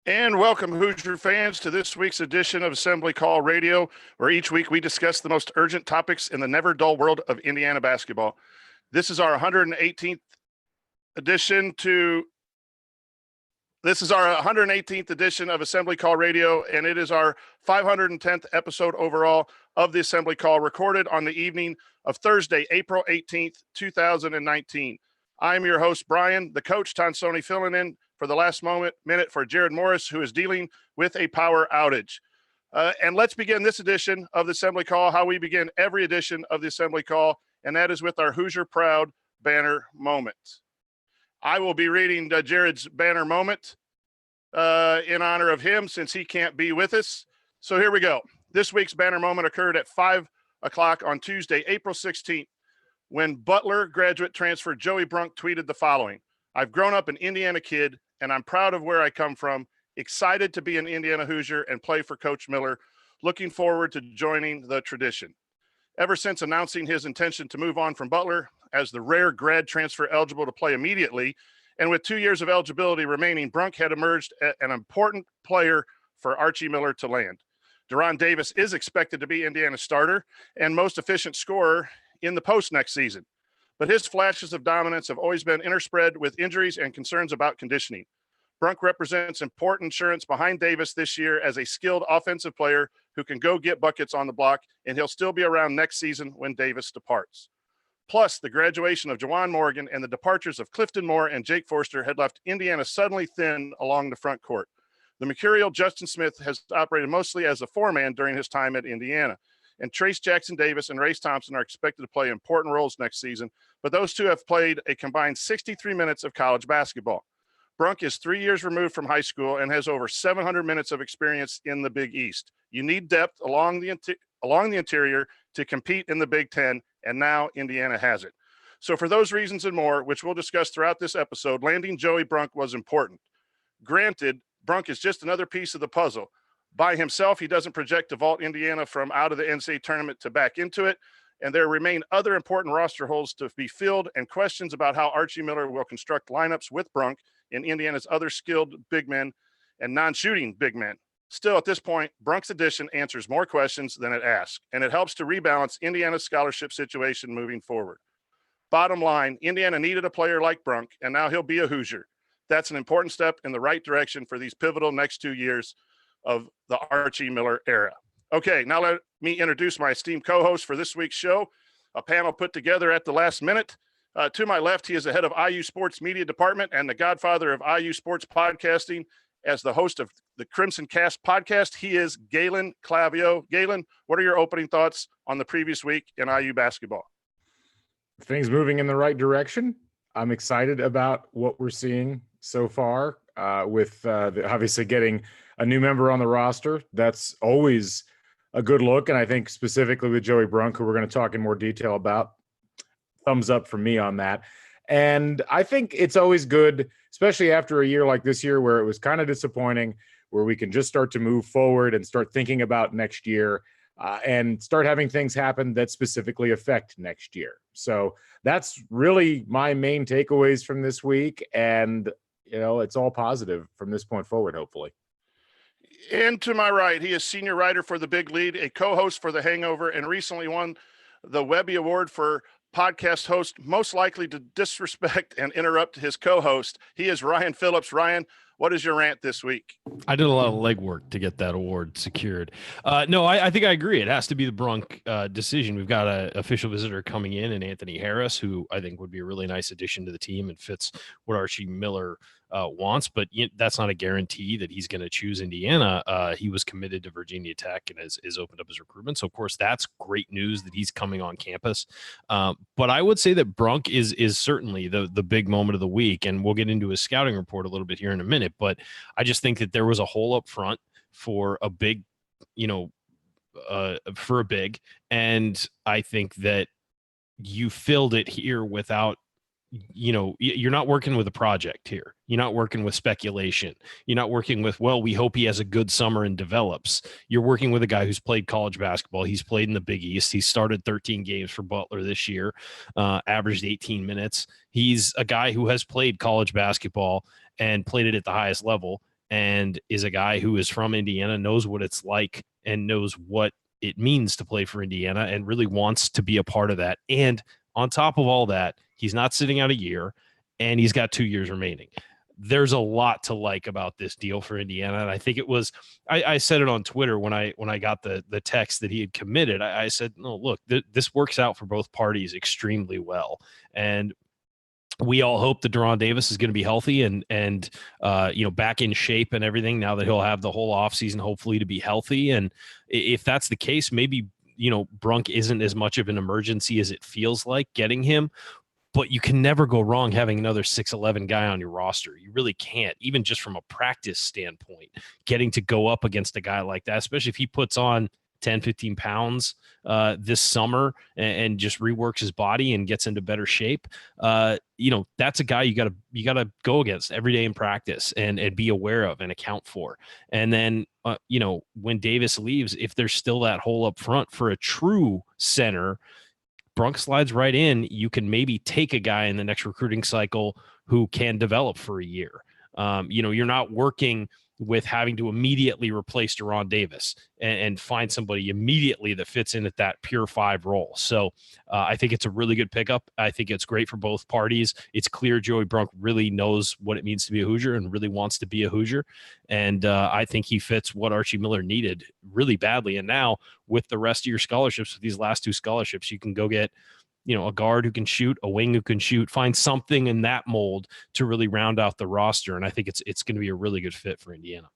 And welcome, Hoosier fans, to this week's edition of Assembly Call Radio, where each week we discuss the most urgent topics in the never dull world of Indiana basketball. This is our 118th edition of Assembly Call Radio, and it is our 510th episode overall of the Assembly Call, recorded on the evening of Thursday, April 18th, 2019. I'm your host, Brian, the coach, Tonsoni, filling in for the last minute for Jared Morris, who is dealing with a power outage. And let's begin this edition of the Assembly Call, how we begin every edition of the Assembly Call, and that is with our Hoosier Proud banner moment. I will be reading Jared's banner moment in honor of him, since he can't be with us. So here we go. This week's banner moment occurred at 5 o'clock on Tuesday, April 16th, when Butler graduate transfer Joey Brunk tweeted the following: "I've grown up an Indiana kid, and I'm proud of where I come from, excited to be an Indiana Hoosier and play for Coach Miller, looking forward to joining the tradition." Ever since announcing his intention to move on from Butler as the rare grad transfer eligible to play immediately, and with 2 years of eligibility remaining, Brunk had emerged an important player for Archie Miller to land. Deron Davis is expected to be Indiana's starter and most efficient scorer in the post next season, but his flashes of dominance have always been interspread with injuries and concerns about conditioning. Brunk represents important insurance behind Davis this year as a skilled offensive player who can go get buckets on the block, and he'll still be around next season when Davis departs. Plus, the graduation of Juwan Morgan and the departures of Clifton Moore and Jake Forster had left Indiana suddenly thin along the front court. The mercurial Justin Smith has operated mostly as a four-man during his time at Indiana, and Trace Jackson Davis and Race Thompson are expected to play important roles next season, but those two have played a combined 63 minutes of college basketball. Brunk is 3 years removed from high school and has over 700 minutes of experience in the Big East. You need depth along the interior to compete in the Big Ten, and now Indiana has it. So for those reasons and more, which we'll discuss throughout this episode, landing Joey Brunk was important. Granted, Brunk is just another piece of the puzzle. By himself, he doesn't project to vault Indiana from out of the NCAA tournament to back into it, and there remain other important roster holes to be filled and questions about how Archie Miller will construct lineups with Brunk and Indiana's other skilled big men and non-shooting big men. Still, at this point, Brunk's addition answers more questions than it asks, and it helps to rebalance Indiana's scholarship situation moving forward. Bottom line, Indiana needed a player like Brunk, and now he'll be a Hoosier. That's an important step in the right direction for these pivotal next 2 years of the Archie Miller era. Okay, now let me introduce my esteemed co-host for this week's show, a panel put together at the last minute. To my left, he is the head of IU Sports Media Department and the godfather of IU Sports Podcasting. As the host of the Crimson Cast podcast, he is Galen Clavio. Galen, what are your opening thoughts on the previous week in IU basketball? Things moving in the right direction. I'm excited about what we're seeing so far with obviously getting a new member on the roster. That's always a good look. And I think specifically with Joey Brunk, who we're going to talk in more detail about, thumbs up from me on that. And I think it's always good, especially after a year like this year where it was kind of disappointing, where we can just start to move forward and start thinking about next year and start having things happen that specifically affect next year. So that's really my main takeaways from this week. And, you know, it's all positive from this point forward, hopefully. And to my right, he is senior writer for The Big Lead, a co-host for The Hangover, and recently won the Webby Award for podcast host most likely to disrespect and interrupt his co-host. He is Ryan Phillips. Ryan, what is your rant this week? I did a lot of legwork to get that award secured. No, I think I agree. It has to be the Brunk decision. We've got an official visitor coming in Anthony Harris, who I think would be a really nice addition to the team and fits what Archie Miller wants, but that's not a guarantee that he's going to choose Indiana. He was committed to Virginia Tech and has opened up his recruitment. So, of course, that's great news that he's coming on campus. But I would say that Brunk is certainly the big moment of the week, and we'll get into his scouting report a little bit here in a minute. But I just think that there was a hole up front for a big, for a big, and I think that you filled it here without, you're not working with a project here. You're not working with speculation. You're not working with, well, we hope he has a good summer and develops. You're working with a guy who's played college basketball. He's played in the Big East. He started 13 games for Butler this year, averaged 18 minutes. He's a guy who has played college basketball and played it at the highest level. and is a guy who is from Indiana, knows what it's like and knows what it means to play for Indiana and really wants to be a part of that. And on top of all that, he's not sitting out a year and he's got 2 years remaining. There's a lot to like about this deal for Indiana. And I think it was, I said it on Twitter when I got the text that he had committed. I said, no, look, this works out for both parties extremely well. And we all hope that Deron Davis is going to be healthy and back in shape and everything now that he'll have the whole offseason, hopefully, to be healthy. And if that's the case, maybe, Brunk isn't as much of an emergency as it feels like getting him. But you can never go wrong having another 6'11" guy on your roster. You really can't, even just from a practice standpoint, getting to go up against a guy like that, especially if he puts on 10, 15 pounds this summer and just reworks his body and gets into better shape. That's a guy you gotta go against every day in practice and be aware of and account for. And then, when Davis leaves, if there's still that hole up front for a true center, Brunk slides right in. You can maybe take a guy in the next recruiting cycle who can develop for a year. You're not working with having to immediately replace Deron Davis and find somebody immediately that fits in at that pure 5 role. So I think it's a really good pickup. I think it's great for both parties. It's clear Joey Brunk really knows what it means to be a Hoosier and really wants to be a Hoosier. And I think he fits what Archie Miller needed really badly. And now with the rest of your scholarships, with these last 2 scholarships, you can go get a guard who can shoot, a wing who can shoot, find something in that mold to really round out the roster. And I think it's going to be a really good fit for Indiana.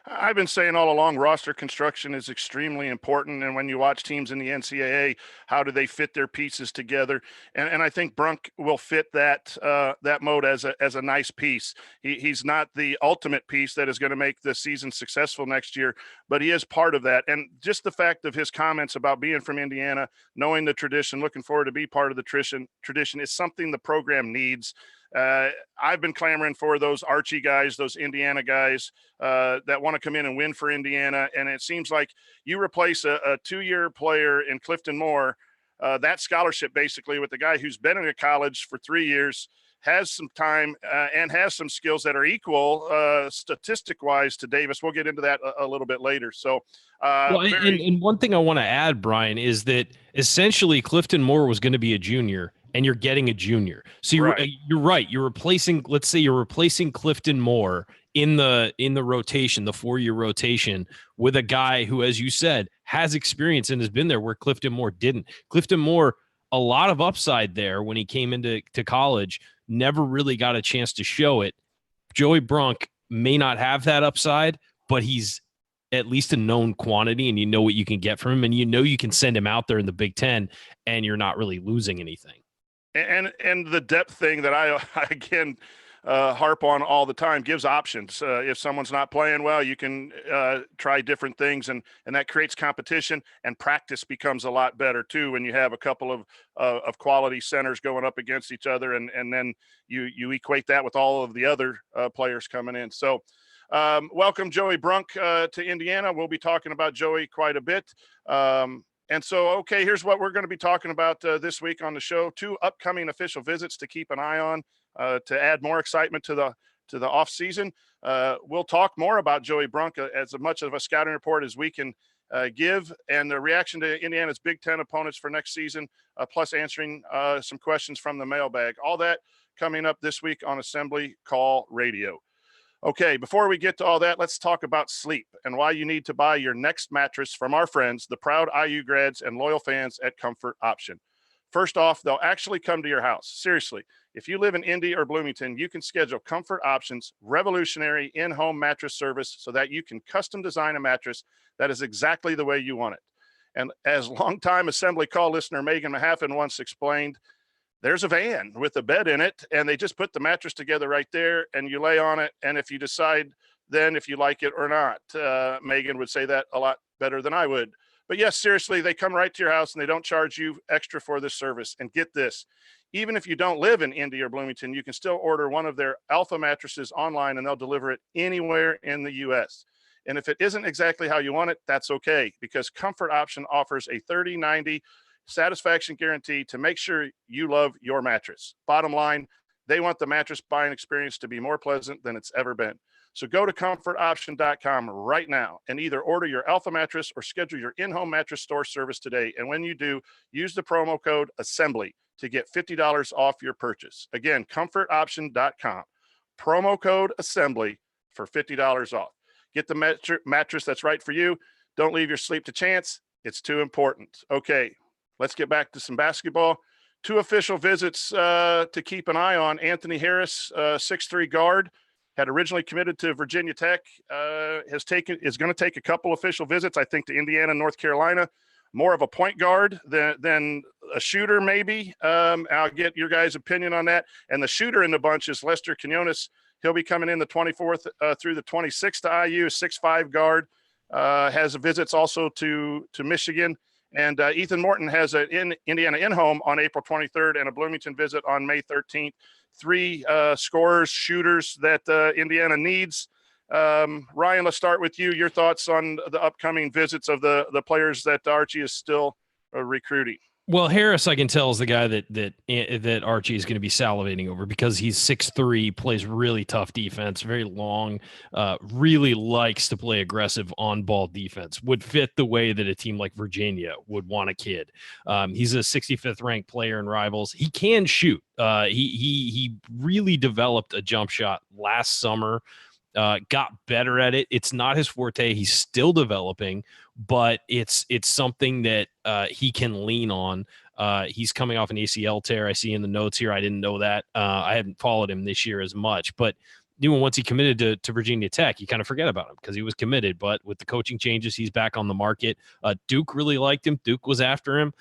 I've been saying all along, roster construction is extremely important. And when you watch teams in the NCAA, how do they fit their pieces together? And I think Brunk will fit that mode as a nice piece. He's not the ultimate piece that is going to make the season successful next year, but he is part of that. And just the fact of his comments about being from Indiana, knowing the tradition, looking forward to be part of the tradition is something the program needs. I've been clamoring for those Archie guys, those Indiana guys that want to come in and win for Indiana. And it seems like you replace a 2-year player in Clifton Moore, that scholarship basically with the guy who's been in a college for 3 years, has some time and has some skills that are equal statistic wise to Davis. We'll get into that a little bit later. So, and one thing I want to add, Brian, is that essentially Clifton Moore was going to be a junior and you're getting a junior. So you're right. You're replacing, let's say you're replacing Clifton Moore in the rotation, the 4-year rotation, with a guy who, as you said, has experience and has been there where Clifton Moore didn't. Clifton Moore, a lot of upside there when he came into college, never really got a chance to show it. Joey Brunk may not have that upside, but he's at least a known quantity and you know what you can get from him and you can send him out there in the Big Ten and you're not really losing anything. And the depth thing that I again harp on all the time gives options. If someone's not playing well, you can try different things, and that creates competition, and practice becomes a lot better too when you have a couple of quality centers going up against each other, and then you equate that with all of the other players coming in. So welcome Joey Brunk to Indiana. We'll be talking about Joey quite a bit. And so, okay, here's what we're going to be talking about this week on the show. 2 upcoming official visits to keep an eye on to add more excitement to the off season. We'll talk more about Joey Brunk as much of a scouting report as we can give, and the reaction to Indiana's Big Ten opponents for next season, plus answering some questions from the mailbag. All that coming up this week on Assembly Call Radio. Okay, before we get to all that, let's talk about sleep and why you need to buy your next mattress from our friends, the proud IU grads and loyal fans at Comfort Option. First off, they'll actually come to your house. Seriously, if you live in Indy or Bloomington, you can schedule Comfort Option's revolutionary in-home mattress service so that you can custom design a mattress that is exactly the way you want it. And as longtime Assembly Call listener Megan Mahaffin once explained, there's a van with a bed in it, and they just put the mattress together right there, and you lay on it. And if you decide then if you like it or not, Megan would say that a lot better than I would. But yes, seriously, they come right to your house and they don't charge you extra for this service. And get this, even if you don't live in Indy or Bloomington, you can still order one of their Alpha mattresses online and they'll deliver it anywhere in the US. And if it isn't exactly how you want it, that's okay, because Comfort Option offers a 30-90 satisfaction guarantee to make sure you love your mattress. Bottom line, they want the mattress buying experience to be more pleasant than it's ever been. So go to comfortoption.com right now and either order your Alpha mattress or schedule your in-home mattress store service today. And when you do, use the promo code ASSEMBLY to get $50 off your purchase. Again, comfortoption.com, promo code ASSEMBLY for $50 off. Get the mattress that's right for you. Don't leave your sleep to chance. It's too important. Okay, let's get back to some basketball. 2 official visits to keep an eye on. Anthony Harris, 6'3" guard, had originally committed to Virginia Tech, is going to take a couple official visits, I think, to Indiana, North Carolina. More of a point guard than a shooter, maybe. I'll get your guys' opinion on that. And the shooter in the bunch is Lester Quinones. He'll be coming in the 24th through the 26th to IU, 6'5" guard. Has visits also to Michigan. And Ethan Morton has an Indiana in-home on April 23rd and a Bloomington visit on May 13th. 3 scorers, shooters that Indiana needs. Ryan, let's start with you. Your thoughts on the upcoming visits of the players that Archie is still recruiting. Well, Harris, I can tell, is the guy that Archie is going to be salivating over because he's 6'3", plays really tough defense, very long, really likes to play aggressive on-ball defense, would fit the way that a team like Virginia would want a kid. He's a 65th ranked player in Rivals. He can shoot. He really developed a jump shot last summer. Got better at it. It's not his forte. He's still developing, but it's something that he can lean on. He's coming off an ACL tear. I see in the notes here. I didn't know that. I haven't followed him this year as much, but even once he committed to Virginia Tech, you kind of forget about him because he was committed. But with the coaching changes, he's back on the market. Duke really liked him. Duke was after him.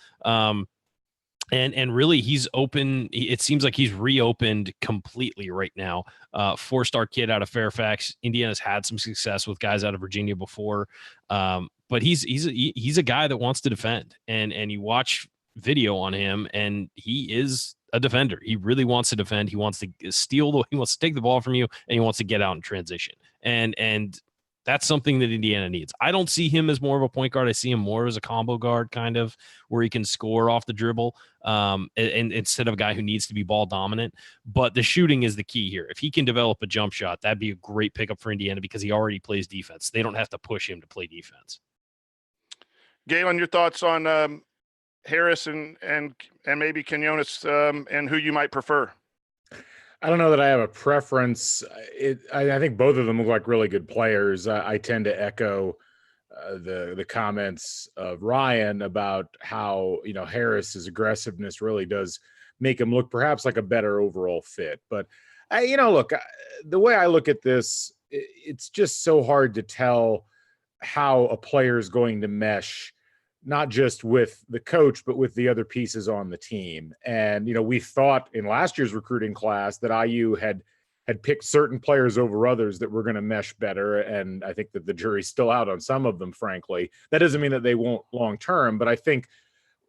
And really, he's open. It seems like he's reopened completely right now. 4-star kid out of Fairfax. Indiana's had some success with guys out of Virginia before, but he's a guy that wants to defend. And you watch video on him, and he is a defender. He really wants to defend. He wants to steal. He wants to take the ball from you, and he wants to get out in transition. And that's something that Indiana needs. I don't see him as more of a point guard. I see him more as a combo guard, kind of, where he can score off the dribble, and instead of a guy who needs to be ball dominant. But the shooting is the key here. If he can develop a jump shot, that'd be a great pickup for Indiana because he already plays defense. They don't have to push him to play defense. Galen, your thoughts on Harris and maybe Quinones, and who you might prefer? I don't know that I have a preference. I think both of them look like really good players. I tend to echo the comments of Ryan about how, Harris's aggressiveness really does make him look perhaps like a better overall fit. But, look, the way I look at this, it's just so hard to tell how a player is going to mesh, not just with the coach, but with the other pieces on the team. And, we thought in last year's recruiting class that IU had picked certain players over others that were going to mesh better. And I think that the jury's still out on some of them, frankly. That doesn't mean that they won't long-term, but I think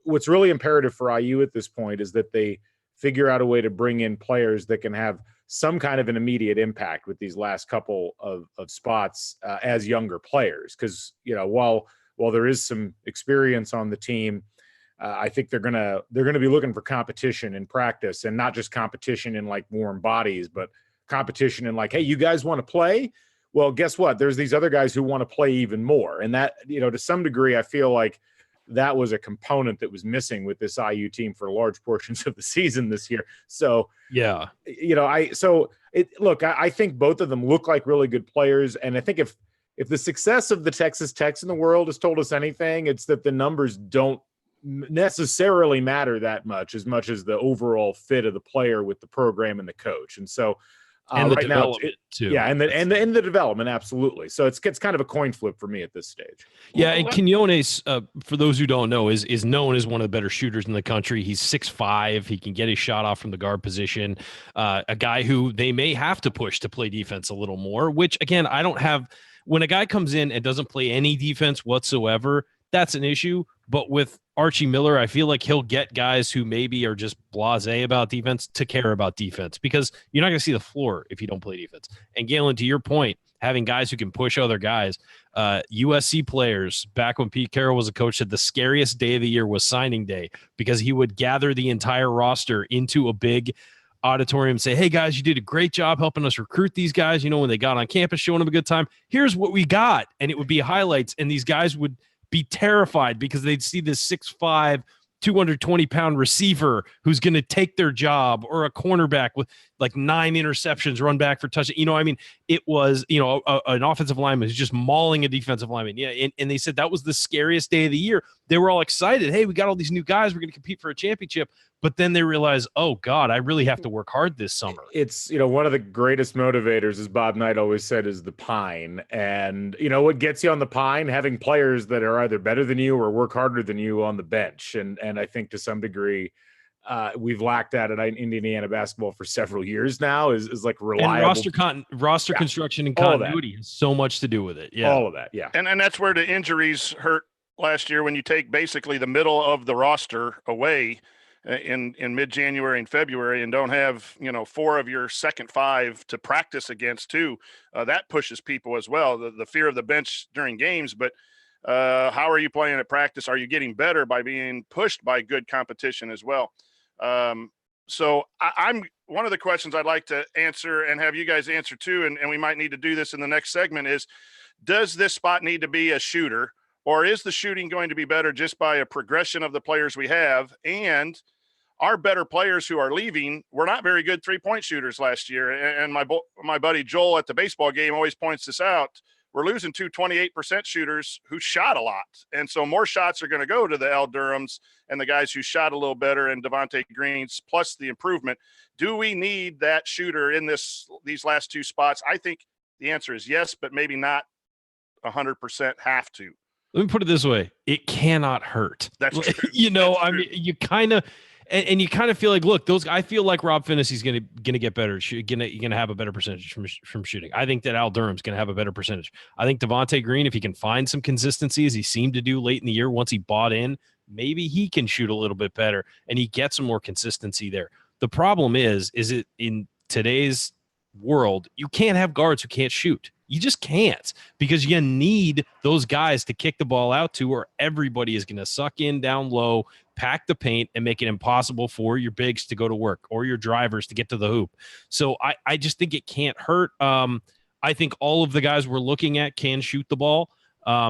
what's really imperative for IU at this point is that they figure out a way to bring in players that can have some kind of an immediate impact with these last couple of spots as younger players. Because, while there is some experience on the team, I think they're gonna be looking for competition in practice, and not just competition in like warm bodies, but competition in like, hey, you guys want to play? Well, guess what? There's these other guys who want to play even more, and that to some degree, I feel like that was a component that was missing with this IU team for large portions of the season this year. So yeah, I think both of them look like really good players, and I think if the success of the Texas Techs in the world has told us anything, it's that the numbers don't necessarily matter that much as the overall fit of the player with the program and the coach. And so, and the right development too. Yeah, and the development, absolutely. So it's kind of a coin flip for me at this stage. Yeah, and Quinones, for those who don't know, is known as one of the better shooters in the country. He's 6'5". He can get his shot off from the guard position. A guy who they may have to push to play defense a little more, which, again, I don't have – when a guy comes in and doesn't play any defense whatsoever, that's an issue. But with Archie Miller, I feel like he'll get guys who maybe are just blasé about defense to care about defense, because you're not going to see the floor if you don't play defense. And Galen, to your point, having guys who can push other guys, USC players, back when Pete Carroll was a coach, said the scariest day of the year was signing day, because he would gather the entire roster into a big auditorium, say, hey guys, you did a great job helping us recruit these guys. When they got on campus, showing them a good time. Here's what we got. And it would be highlights. And these guys would be terrified because they'd see this 6'5", 220-pound receiver who's going to take their job, or a cornerback with like 9 interceptions, run back for touchdown. It was, an offensive lineman who's just mauling a defensive lineman. Yeah. And they said that was the scariest day of the year. They were all excited. Hey, we got all these new guys. We're going to compete for a championship. But then they realize, oh God, I really have to work hard this summer. It's, one of the greatest motivators, as Bob Knight always said, is the pine. And, what gets you on the pine? Having players that are either better than you or work harder than you on the bench. And I think to some degree, we've lacked that at Indiana basketball for several years now, is like reliable. And roster construction and continuity has so much to do with it. Yeah. All of that. Yeah. And that's where the injuries hurt last year, when you take basically the middle of the roster away in mid-January and February, and don't have 4 of your second 5 to practice against too. That pushes people as well, the fear of the bench during games. But how are you playing at practice? Are you getting better by being pushed by good competition as well? So I'm one of the questions I'd like to answer and have you guys answer too, and we might need to do this in the next segment, is does this spot need to be a shooter? Or is the shooting going to be better just by a progression of the players we have? And our better players who are leaving were not very good 3-point shooters last year. And my buddy Joel at the baseball game always points this out. We're losing 2 28% shooters who shot a lot. And so more shots are going to go to the L. Durhams and the guys who shot a little better, and Devontae Greens, plus the improvement. Do we need that shooter in these last 2 spots? I think the answer is yes, but maybe not 100% have to. Let me put it this way. It cannot hurt. That's true. You kind of, and you kind of feel like, look, I feel like Rob Finney's going to get better. Going to have a better percentage from shooting. I think that Al Durham's going to have a better percentage. I think Devontae Green, if he can find some consistency, as he seemed to do late in the year, once he bought in, maybe he can shoot a little bit better and he gets some more consistency there. The problem is it in today's world, you can't have guards who can't shoot. You just can't, because you need those guys to kick the ball out to, or everybody is going to suck in down low, pack the paint, and make it impossible for your bigs to go to work or your drivers to get to the hoop. So I just think it can't hurt. I think all of the guys we're looking at can shoot the ball.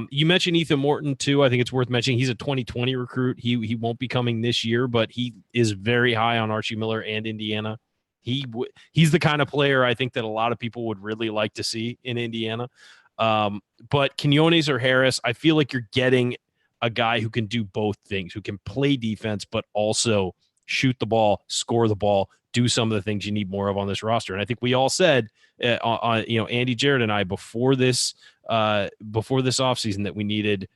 You mentioned Ethan Morton too. I think it's worth mentioning. He's a 2020 recruit. He won't be coming this year, but he is very high on Archie Miller and Indiana. He's the kind of player I think that a lot of people would really like to see in Indiana. But Quinones or Harris, I feel like you're getting a guy who can do both things, who can play defense, but also shoot the ball, score the ball, do some of the things you need more of on this roster. And I think we all said, Andy, Jared, and I before this offseason that we needed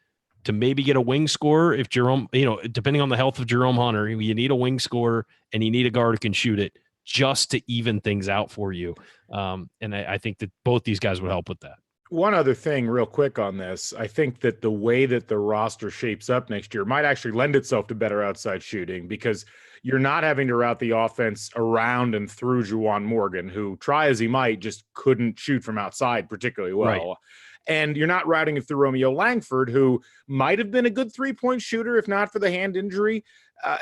to maybe get a wing scorer. If Jerome, depending on the health of Jerome Hunter, you need a wing scorer and you need a guard who can shoot it, just to even things out for you. And I think that both these guys would help with that. One other thing real quick on this, I think that the way that the roster shapes up next year might actually lend itself to better outside shooting, because you're not having to route the offense around and through Juwan Morgan, who, try as he might, just couldn't shoot from outside particularly well. Right. And you're not routing it through Romeo Langford, who might have been a good 3-point shooter if not for the hand injury.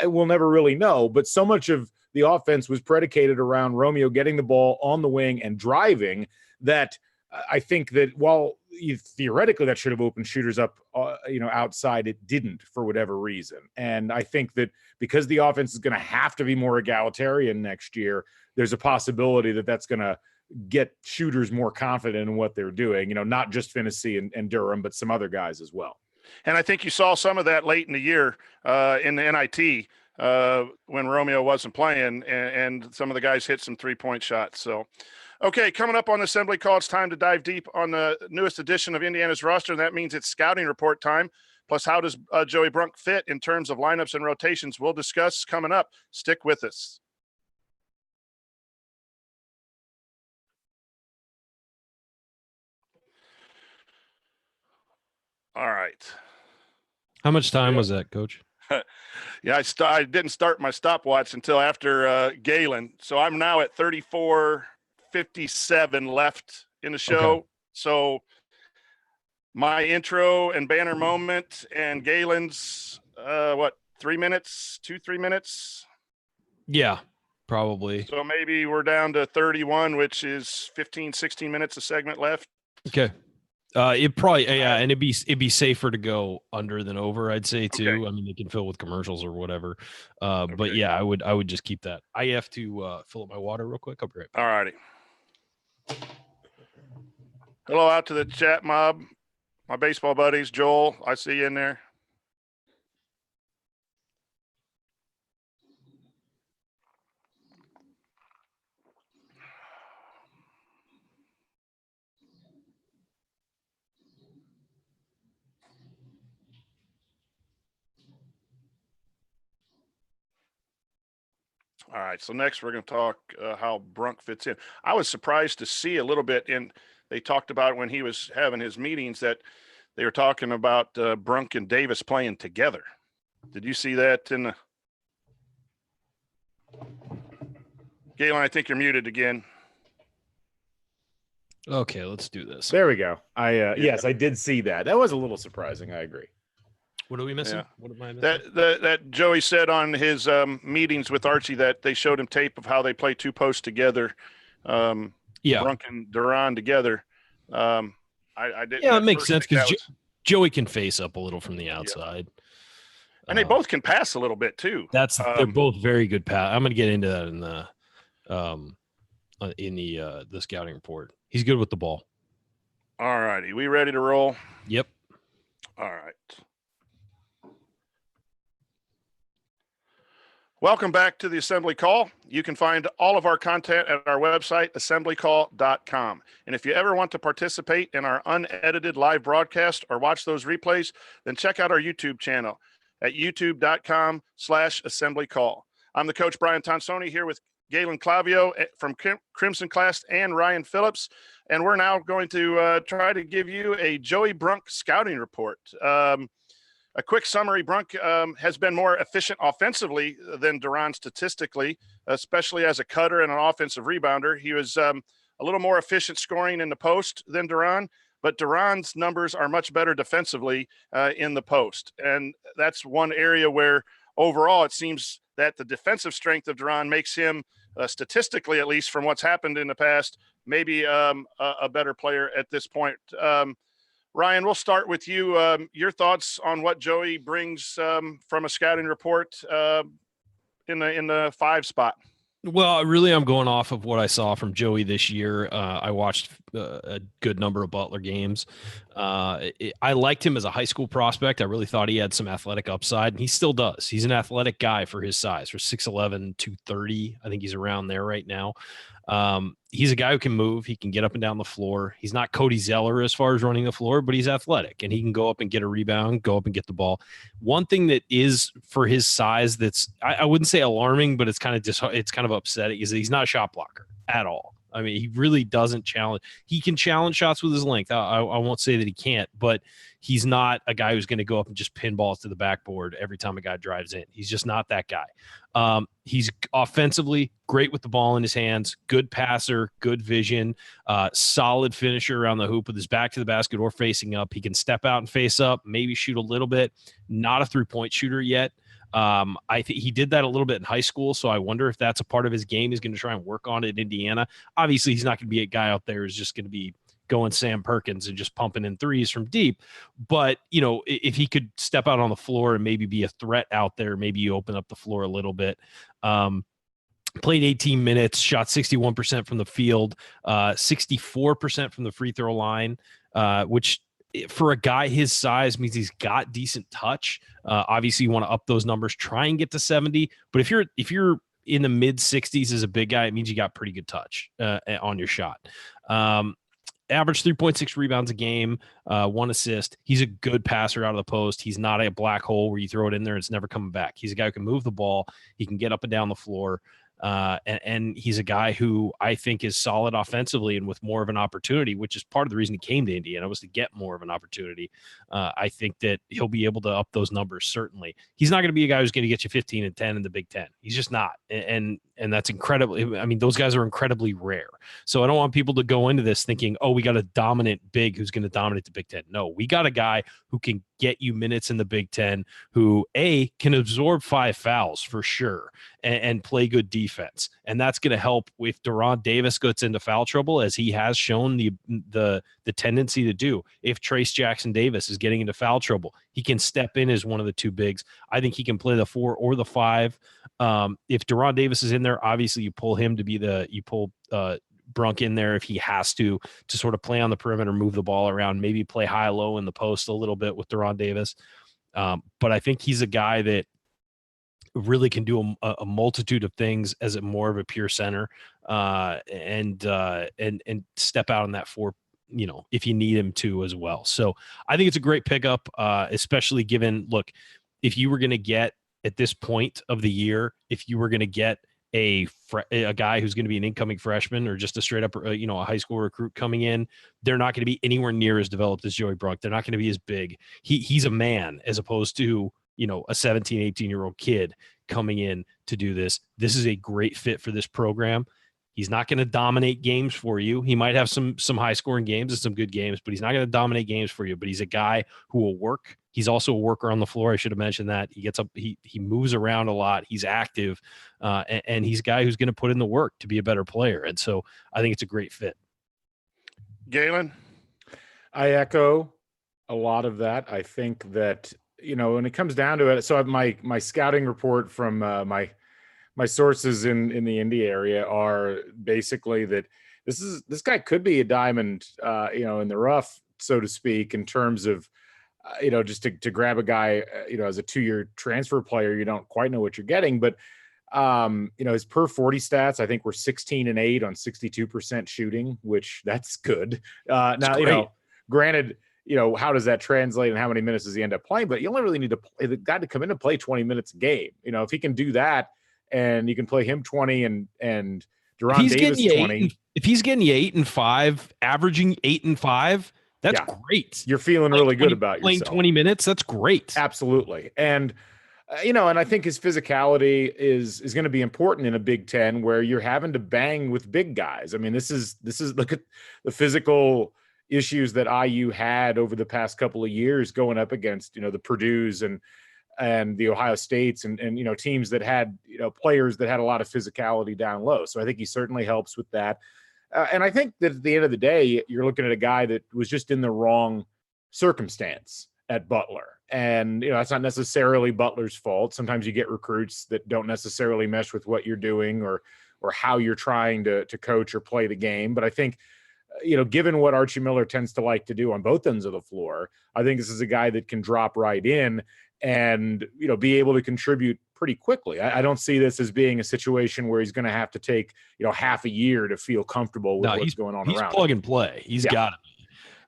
We'll never really know, but so much of the offense was predicated around Romeo getting the ball on the wing and driving that I think that while theoretically that should have opened shooters up, outside, it didn't for whatever reason. And I think that because the offense is going to have to be more egalitarian next year, there's a possibility that that's going to get shooters more confident in what they're doing, not just Finney and Durham, but some other guys as well. And I think you saw some of that late in the year in the NIT. When Romeo wasn't playing, and some of the guys hit some 3-point shots. So, okay, coming up on the Assembly Call, it's time to dive deep on the newest edition of Indiana's roster, and that means it's scouting report time. Plus, how does Joey Brunk fit in terms of lineups and rotations? We'll discuss coming up. Stick with us. All right. How much time was that, Coach? Yeah, I didn't start my stopwatch until after Galen. So I'm now at 34:57 left in the show. Okay. So my intro and banner moment and Galen's, 3 minutes, 3 minutes? Yeah. probably. So maybe we're down to 31, which is 15, 16 minutes of segment left. Okay. It probably, yeah, and it'd be safer to go under than over, I'd say too. Okay. I mean, they can fill with commercials or whatever. But Okay. yeah, I would just keep that. I have to fill up my water real quick. I'll be right back. All righty. Hello out to the chat mob, my baseball buddies. Joel, I see you in there. All right, so next we're going to talk how Brunk fits in. I was surprised to see a little bit, and they talked about when he was having his meetings that they were talking about Brunk and Davis playing together. Did you see that in the Galen? I think you're muted again. Okay, let's do this. There we go. Yes, I did see that. That was a little surprising. I agree. What are we missing? Yeah. What am I missing? That Joey said on his meetings with Archie that they showed him tape of how they play two posts together. Brunk and Duran together. I didn't. Yeah, it makes sense because Joey can face up a little from the outside. Yeah. And they both can pass a little bit too. They're both very good pass. I'm going to get into that in the scouting report. He's good with the ball. All righty, we ready to roll? Yep. All right. Welcome back to the Assembly Call. You can find all of our content at our website, assemblycall.com. And if you ever want to participate in our unedited live broadcast or watch those replays, then check out our YouTube channel at youtube.com/assemblycall. I'm the coach, Brian Tonsoni, here with Galen Clavio from Crimson Class and Ryan Phillips. And we're now going to try to give you a Joey Brunk scouting report. A quick summary: Brunk has been more efficient offensively than Duran statistically, especially as a cutter and an offensive rebounder. He was a little more efficient scoring in the post than Duran, but Duran's numbers are much better defensively in the post. And that's one area where overall it seems that the defensive strength of Duran makes him, statistically at least from what's happened in the past, maybe a better player at this point. Ryan, we'll start with you. Your thoughts on what Joey brings from a scouting report in the 5 spot? Well, really, I'm going off of what I saw from Joey this year. I watched a good number of Butler games. I liked him as a high school prospect. I really thought he had some athletic upside, and he still does. He's an athletic guy for his size, for 6'11", 230. I think he's around there right now. He's a guy who can move. He can get up and down the floor. He's not Cody Zeller as far as running the floor, but he's athletic and he can go up and get a rebound, go up and get the ball. One thing that is for his size that's I wouldn't say alarming, but it's kind of upsetting is that he's not a shot blocker at all. I mean, he really doesn't challenge. He can challenge shots with his length. I won't say that he can't, but he's not a guy who's going to go up and just pin balls to the backboard every time a guy drives in. He's just not that guy. He's offensively great with the ball in his hands, good passer, good vision, solid finisher around the hoop with his back to the basket or facing up. He can step out and face up, maybe shoot a little bit. Not a three-point shooter yet. I think he did that a little bit in high school, so I wonder if that's a part of his game. He's going to try and work on it in Indiana. Obviously, he's not going to be a guy out there who's just going to be going Sam Perkins and just pumping in threes from deep. But, you know, if he could step out on the floor and maybe be a threat out there, maybe you open up the floor a little bit. Played 18 minutes, shot 61% from the field, 64% from the free throw line, which for a guy his size means he's got decent touch. Obviously, you want to up those numbers, try and get to 70. But if you're in the mid 60s as a big guy, it means you got pretty good touch on your shot. Average 3.6 rebounds a game, 1 assist. He's a good passer out of the post. He's not a black hole where you throw it in there and it's never coming back. He's a guy who can move the ball. He can get up and down the floor. And he's a guy who I think is solid offensively and with more of an opportunity, which is part of the reason he came to Indiana, was to get more of an opportunity. I think that he'll be able to up those numbers. Certainly, he's not going to be a guy who's going to get you 15 and 10 in the Big Ten. He's just not. And that's incredibly, I mean, those guys are incredibly rare. So I don't want people to go into this thinking, oh, we got a dominant big who's going to dominate the Big Ten. No, we got a guy who can get you minutes in the Big Ten, who can absorb 5 fouls for sure and play good defense. And that's going to help if Deron Davis gets into foul trouble, as he has shown the tendency to do. If Trace Jackson Davis is getting into foul trouble, he can step in as one of the 2 bigs. I think he can play the 4 or the 5. If Deron Davis is in there, obviously you pull him to be Brunk in there if he has to sort of play on the perimeter, move the ball around, maybe play high-low in the post a little bit with Deron Davis. But I think he's a guy that really can do a multitude of things as more of a pure center, and step out on that 4, if you need him to as well. So I think it's a great pickup, especially given, look, if you were going to get at this point of the year, if you were going to get a guy who's going to be an incoming freshman or just a straight up, a high school recruit coming in, they're not going to be anywhere near as developed as Joey Brunk. They're not going to be as big. He's a man as opposed to, a 17, 18-year-old kid coming in to do this. This is a great fit for this program. He's not going to dominate games for you. He might have some high scoring games and some good games, but he's not going to dominate games for you. But he's a guy who will work. He's also a worker on the floor. I should have mentioned that. He gets up, he moves around a lot. He's active, and he's a guy who's going to put in the work to be a better player. And so I think it's a great fit. Galen? I echo a lot of that. I think that, when it comes down to it, so my scouting report from my sources in the Indy area are basically that this guy could be a diamond, in the rough, so to speak, in terms of, just to grab a guy, as a 2-year transfer player, you don't quite know what you're getting, but his per 40 stats, I think we're 16-8 on 62% shooting, which that's good. Now, granted, how does that translate and how many minutes does he end up playing? But you only really need the guy to come in and play 20 minutes a game. If he can do that, and you can play him 20 and Deron Davis 20. If he's getting you 8 and 5, averaging 8 and 5, that's great. You're feeling really good about playing yourself. 20 minutes. That's great. Absolutely. And, and I think his physicality is going to be important in a Big Ten where you're having to bang with big guys. I mean, this is look at the physical issues that IU had over the past couple of years going up against, the Purdue's and the Ohio States and teams that had, players that had a lot of physicality down low. So I think he certainly helps with that. And I think that at the end of the day, you're looking at a guy that was just in the wrong circumstance at Butler. And, that's not necessarily Butler's fault. Sometimes you get recruits that don't necessarily mesh with what you're doing or how you're trying to coach or play the game. But I think, given what Archie Miller tends to like to do on both ends of the floor, I think this is a guy that can drop right in and, be able to contribute pretty quickly. I don't see this as being a situation where he's going to have to take, half a year to feel comfortable with what's going on around. He's plug and play. He's got it.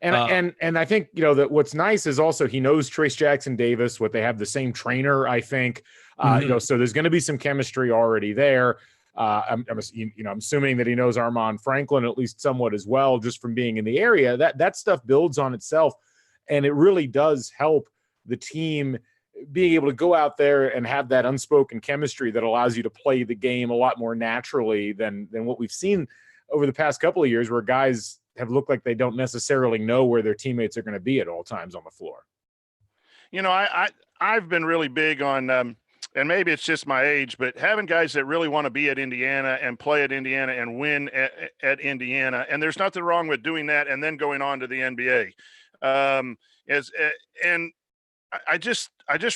And I think, that what's nice is also he knows Trace Jackson Davis, they have the same trainer, I think, so there's going to be some chemistry already there. I'm assuming that he knows Armand Franklin at least somewhat as well, just from being in the area. That stuff builds on itself, and it really does help the team being able to go out there and have that unspoken chemistry that allows you to play the game a lot more naturally than what we've seen over the past couple of years, where guys have looked like they don't necessarily know where their teammates are going to be at all times on the floor. I've been really big on, and maybe it's just my age, but having guys that really want to be at Indiana and play at Indiana and win at Indiana. And there's nothing wrong with doing that and then going on to the NBA. And I just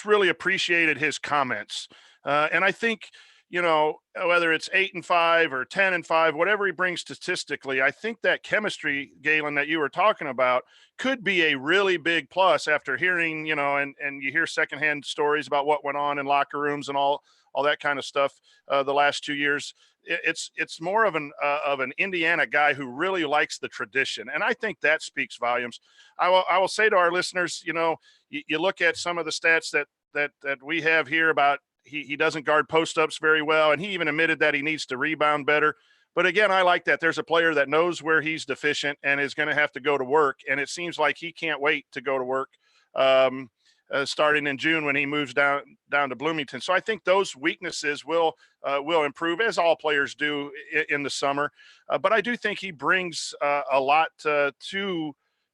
really appreciated his comments. And I think, whether it's 8 and 5 or 10 and 5, whatever he brings statistically, I think that chemistry, Galen, that you were talking about could be a really big plus after hearing, and you hear secondhand stories about what went on in locker rooms and all that kind of stuff the last 2 years. It's more of an Indiana guy who really likes the tradition. And I think that speaks volumes. I will say to our listeners, you look at some of the stats that we have here about he doesn't guard post-ups very well, and he even admitted that he needs to rebound better. But again, I like that. There's a player that knows where he's deficient and is going to have to go to work, and it seems like he can't wait to go to work starting in June when he moves down to Bloomington. So I think those weaknesses will improve, as all players do in the summer. But I do think he brings a lot to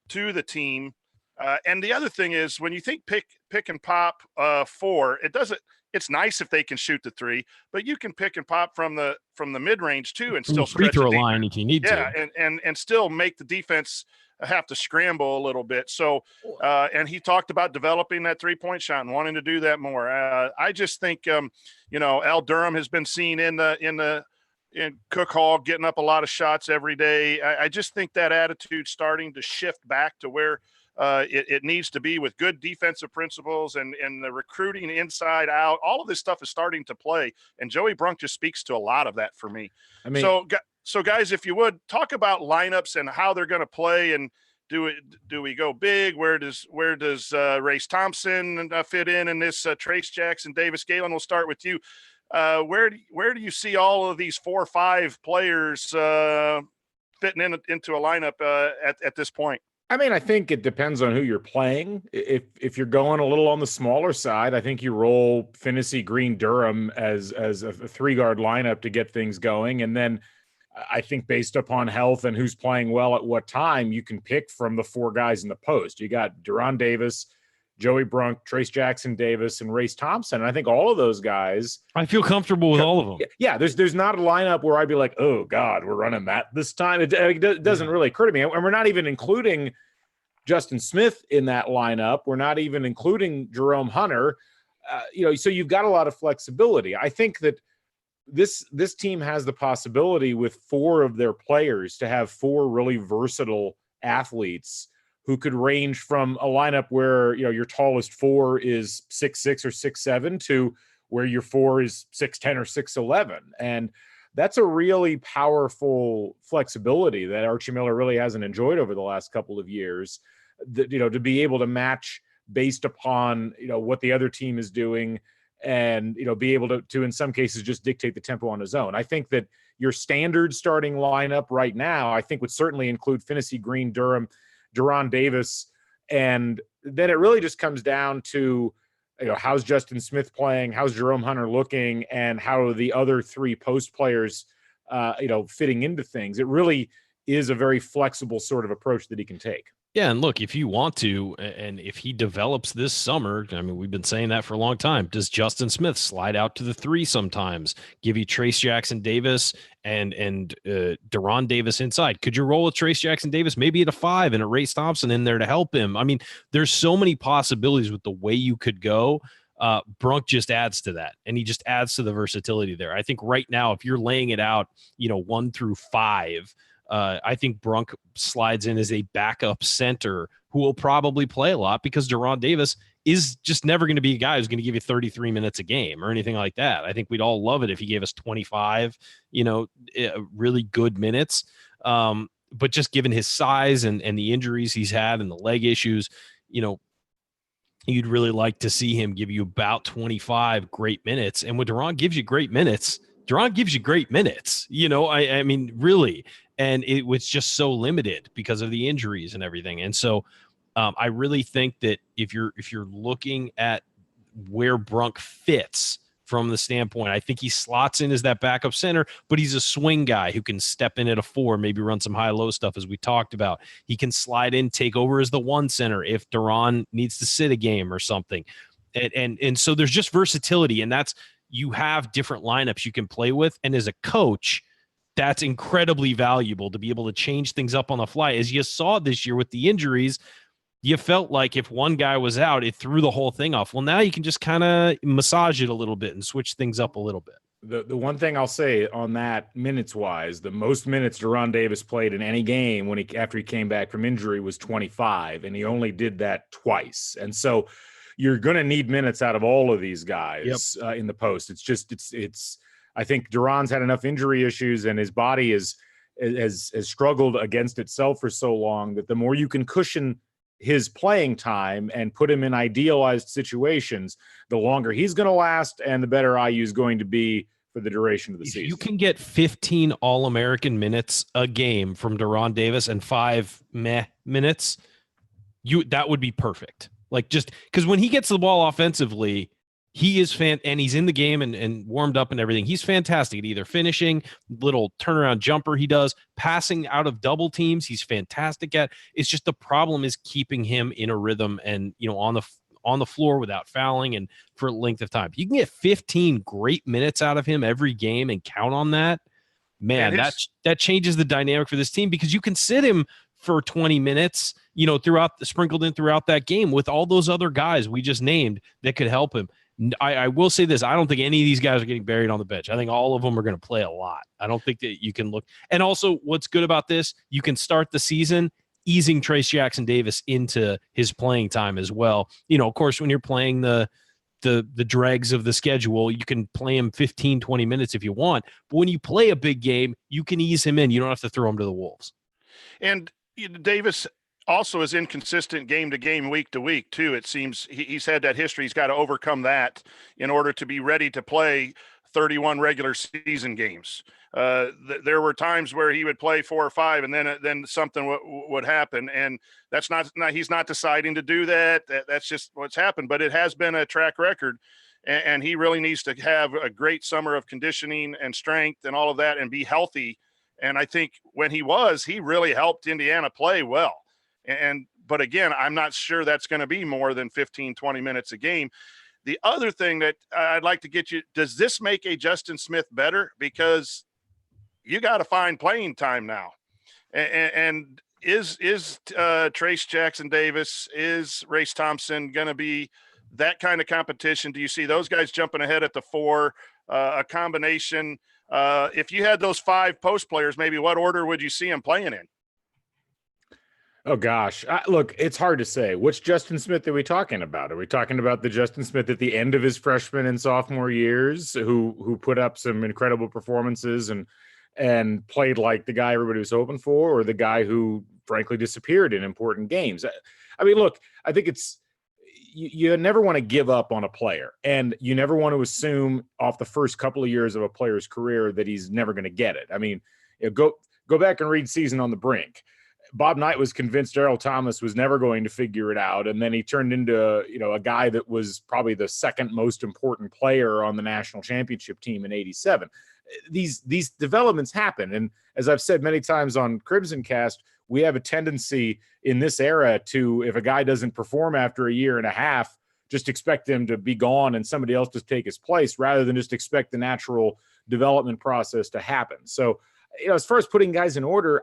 the team And the other thing is when you think pick and pop 4, it's nice if they can shoot the 3, but you can pick and pop from the mid range too, and From still the free stretch throw a line if you need yeah, to. and still make the defense have to scramble a little bit. So, and he talked about developing that 3-point shot and wanting to do that more. I just think, Al Durham has been seen in Cook Hall getting up a lot of shots every day. I just think that attitude's starting to shift back to where it needs to be, with good defensive principles and the recruiting inside out. All of this stuff is starting to play, and Joey Brunk just speaks to a lot of that for me. I mean, so guys, if you would talk about lineups and how they're going to play, and do we go big? Where does Race Thompson fit in this Trace Jackson Davis? Galen, we'll start with you. Where do you see all of these 4 or 5 players fitting into a lineup at this point? I mean, I think it depends on who you're playing. If you're going a little on the smaller side, I think you roll Finney, Green, Durham as a 3-guard lineup to get things going. And then I think based upon health and who's playing well at what time, you can pick from the 4 guys in the post. You got Deron Davis, Joey Brunk, Trace Jackson Davis, and Race Thompson. And I think all of those guys, I feel comfortable with all of them. Yeah, there's not a lineup where I'd be like, oh God, we're running that this time. It doesn't really occur to me. And we're not even including Justin Smith in that lineup. We're not even including Jerome Hunter. So you've got a lot of flexibility. I think that this team has the possibility with 4 of their players to have 4 really versatile athletes who could range from a lineup where, your tallest 4 is 6'6" or 6'7" to where your 4 is 6'10" or 6'11". And that's a really powerful flexibility that Archie Miller really hasn't enjoyed over the last couple of years, to be able to match based upon, what the other team is doing, and, be able to in some cases just dictate the tempo on his own. I think that your standard starting lineup right now, I think would certainly include Finney, Green, Durham, Deron Davis. And then it really just comes down to, how's Justin Smith playing, how's Jerome Hunter looking, and how are the other 3 post players, fitting into things. It really is a very flexible sort of approach that he can take. Yeah, and look, if you want to, and if he develops this summer, I mean, we've been saying that for a long time. Does Justin Smith slide out to the 3 sometimes, give you Trace Jackson Davis and Deron Davis inside? Could you roll with Trace Jackson Davis maybe at a 5 and a Race Thompson in there to help him? I mean, there's so many possibilities with the way you could go. Brunk just adds to that, and he just adds to the versatility there. I think right now, if you're laying it out, 1 through 5. I think Brunk slides in as a backup center who will probably play a lot, because Deron Davis is just never going to be a guy who's going to give you 33 minutes a game or anything like that. I think we'd all love it if he gave us 25, really good minutes. But just given his size and the injuries he's had and the leg issues, you'd really like to see him give you about 25 great minutes. And when Deron gives you great minutes, I mean, really. And it was just so limited because of the injuries and everything. And so I really think that if you're looking at where Brunk fits from the standpoint, I think he slots in as that backup center, but he's a swing guy who can step in at a 4, maybe run some high-low stuff, as we talked about. He can slide in, take over as the 1 center if Deron needs to sit a game or something. And so there's just versatility, and you have different lineups you can play with. And as a coach, that's incredibly valuable to be able to change things up on the fly. As you saw this year with the injuries, you felt like if one guy was out, it threw the whole thing off. Well, now you can just kind of massage it a little bit and switch things up a little bit. The one thing I'll say on that, minutes-wise, the most minutes Deron Davis played in any game after he came back from injury was 25, and he only did that twice. And so you're going to need minutes out of all of these guys in the post. It's I think Deron's had enough injury issues, and his body has struggled against itself for so long that the more you can cushion his playing time and put him in idealized situations, the longer he's going to last and the better IU is going to be for the duration of the season. You can get 15 All-American minutes a game from Deron Davis and 5 minutes. That would be perfect. Like, just because when he gets the ball offensively, He is and he's in the game and warmed up and everything. He's fantastic at either finishing, little turnaround jumper he does, passing out of double teams. He's fantastic at. It's just the problem is keeping him in a rhythm and, on the floor without fouling and for a length of time. You can get 15 great minutes out of him every game and count on that. Man, that changes the dynamic for this team because you can sit him for 20 minutes, sprinkled in throughout that game with all those other guys we just named that could help him. I will say this. I don't think any of these guys are getting buried on the bench. I think all of them are going to play a lot. I don't think that you can look. And also what's good about this, you can start the season easing Trace Jackson Davis into his playing time as well. Of course, when you're playing the dregs of the schedule, you can play him 15, 20 minutes if you want. But when you play a big game, you can ease him in. You don't have to throw him to the Wolves. And Davis also is inconsistent game to game, week to week, too. It seems he's had that history. He's got to overcome that in order to be ready to play 31 regular season games. There were times where he would play 4 or 5 and then something would happen. And that's not he's not deciding to do that. That's just what's happened. But it has been a track record. And he really needs to have a great summer of conditioning and strength and all of that and be healthy. And I think when he really helped Indiana play well. But again, I'm not sure that's going to be more than 15, 20 minutes a game. The other thing that I'd like to get you, does this make a Justin Smith better? Because you got to find playing time now. And is Trace Jackson Davis, is Race Thompson going to be that kind of competition? Do you see those guys jumping ahead at the 4, a combination? If you had those 5 post players, maybe what order would you see them playing in? Oh, gosh. Look, it's hard to say. Which Justin Smith are we talking about? Are we talking about the Justin Smith at the end of his freshman and sophomore years who put up some incredible performances and played like the guy everybody was hoping for, or the guy who, frankly, disappeared in important games? I mean, look, I think you never want to give up on a player, and you never want to assume off the first couple of years of a player's career that he's never going to get it. I mean, go back and read Season on the Brink. Bob Knight was convinced Earl Thomas was never going to figure it out, and then he turned into a guy that was probably the second most important player on the national championship team in '87. These developments happen, and as I've said many times on Crimson Cast, we have a tendency in this era to, if a guy doesn't perform after a year and a half, just expect him to be gone and somebody else to take his place, rather than just expect the natural development process to happen. So, as far as putting guys in order,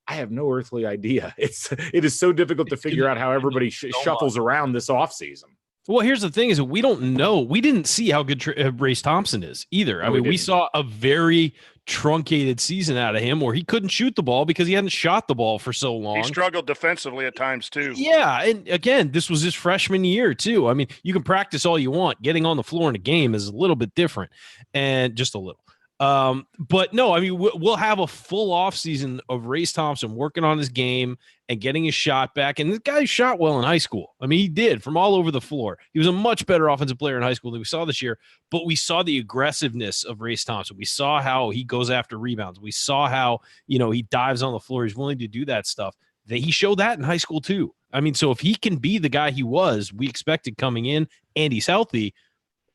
I have no earthly idea. It is so difficult to figure out how everybody shuffles around this offseason. Well, here's the thing is that we don't know. We didn't see how good Race Thompson is either. I mean, we saw a very truncated season out of him where he couldn't shoot the ball because he hadn't shot the ball for so long. He struggled defensively at times too. Yeah. And again, this was his freshman year too. I mean, you can practice all you want. Getting on the floor in a game is a little bit different, and just a little. But no, I mean, we'll have a full off season of Race Thompson working on his game and getting his shot back. And this guy shot well in high school. I mean, he did from all over the floor. He was a much better offensive player in high school than we saw this year, but we saw the aggressiveness of Race Thompson. We saw how he goes after rebounds. We saw how, he dives on the floor. He's willing to do that stuff. He showed that in high school too. I mean, so if he can be the guy we expected coming in, and he's healthy,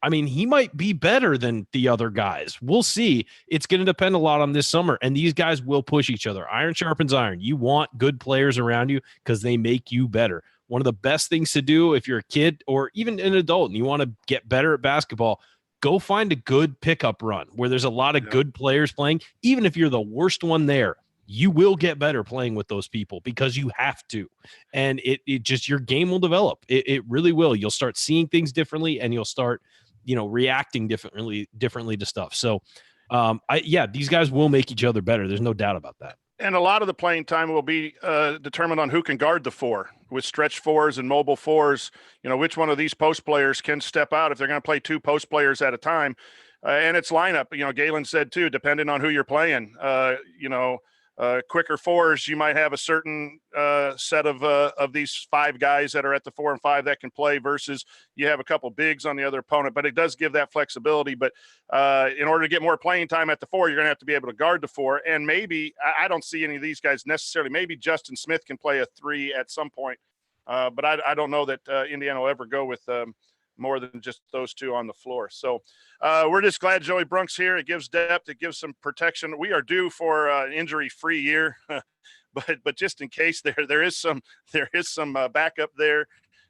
I mean, he might be better than the other guys. We'll see. It's going to depend a lot on this summer, and these guys will push each other. Iron sharpens iron. You want good players around you because they make you better. One of the best things to do if you're a kid or even an adult and you want to get better at basketball, go find a good pickup run where there's a lot of good players playing. Even if you're the worst one there, you will get better playing with those people because you have to. And it just, your game will develop. It really will. You'll start seeing things differently, and you'll start reacting differently to stuff. So, these guys will make each other better. There's no doubt about that. And a lot of the playing time will be determined on who can guard the 4 with stretch 4s and mobile 4s. Which one of these post players can step out if they're going to play 2 post players at a time. And it's lineup. Galen said too, depending on who you're playing. Quicker 4s, you might have a certain set of these 5 guys that are at the 4 and 5 that can play versus you have a couple bigs on the other opponent, but it does give that flexibility. But in order to get more playing time at the 4, you're going to have to be able to guard the 4. And maybe I don't see any of these guys necessarily. Maybe Justin Smith can play a 3 at some point, but I don't know that Indiana will ever go with more than just those two on the floor. So we're just glad Joey Brunk's here. It gives depth. It gives some protection. We are due for an injury-free year, but just in case there is some backup there.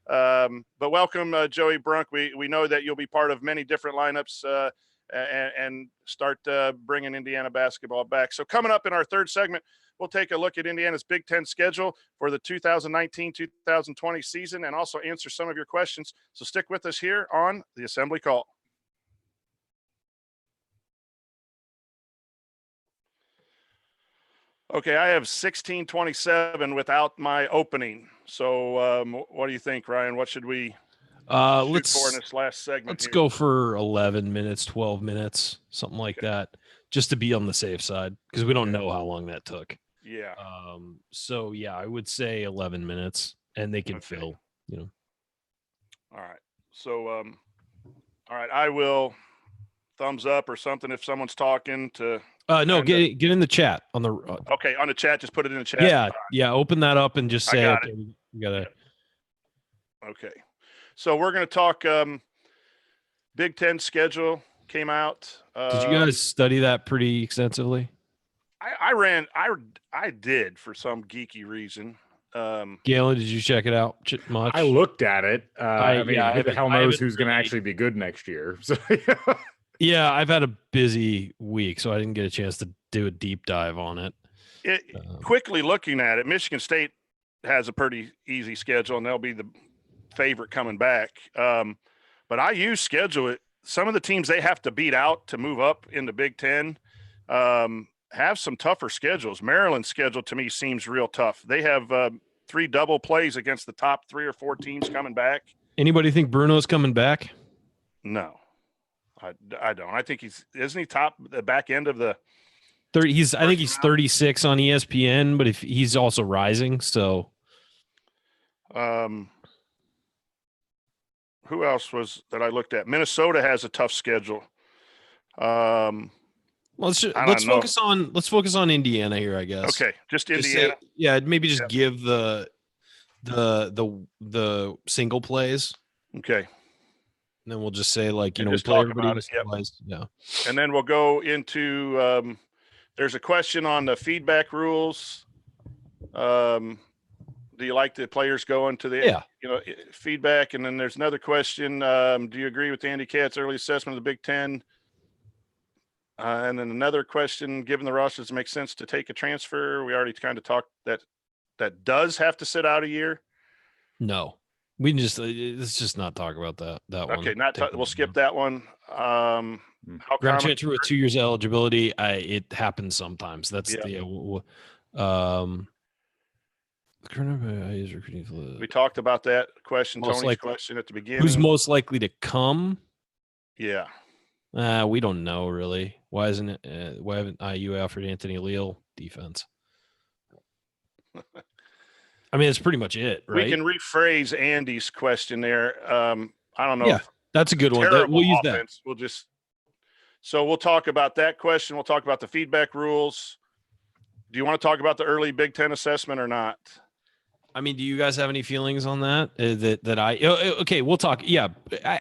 But welcome, Joey Brunk. We know that you'll be part of many different lineups and start bringing Indiana basketball back. So coming up in our third segment, we'll take a look at Indiana's Big Ten schedule for the 2019-2020 season and also answer some of your questions. So stick with us here on the Assembly Call. Okay, I have 16:27 without my opening. So what do you think, Ryan? What should we shoot for in this last segment? Let's go for 11 minutes, 12 minutes, something like that, just to be on the safe side because we don't know how long that took. Yeah. So yeah, I would say 11 minutes, and they can fill. All right. So all right, I will thumbs up or something if someone's talking to. No, get in the chat on the. Okay, on the chat, just put it in the chat. Yeah. Open that up and just say, okay, we gotta. Okay, so we're gonna talk. Big Ten schedule came out. Did you guys study that pretty extensively? I did for some geeky reason. Galen, did you check it out much? I looked at it. I mean, who the hell knows who's going to really actually be good next year? So. Yeah, I've had a busy week, so I didn't get a chance to do a deep dive on it. Quickly looking at it, Michigan State has a pretty easy schedule, and they'll be the favorite coming back. But IU's schedule, some of the teams they have to beat out to move up in the Big Ten have some tougher schedules. Maryland's schedule, to me, seems real tough. They have 3 double plays against the top 3 or 4 teams coming back. Anybody think Bruno's coming back? No. I don't. I think isn't he top the back end of the 30? I think he's 36 on ESPN, but if he's also rising, so who else was that I looked at? Minnesota has a tough schedule. Let's focus on Indiana here, I guess. Okay, just Indiana. Maybe just give the single plays. Okay. And then we'll just say, we play everybody. Yeah. And then we'll go into there's a question on the feedback rules. Do you like the players going to the feedback? And then there's another question. Do you agree with Andy Katz's early assessment of the Big Ten? And then another question, given the rosters, does it make sense to take a transfer? We already kind of talked that does have to sit out a year. No. We can let's just not talk about that one. Okay, we'll skip that one. Ground transfer with 2 years eligibility. It happens sometimes. That's the we talked about that question. Tony's question at the beginning. Who's most likely to come? Yeah. We don't know really. Why haven't IU offered Anthony Leal defense? I mean, it's pretty much it, right? We can rephrase Andy's question there. I don't know. Yeah, that's a good one. We'll use that. We'll talk about that question. We'll talk about the feedback rules. Do you want to talk about the early Big Ten assessment or not? I mean, do you guys have any feelings on that? Okay, we'll talk. Yeah,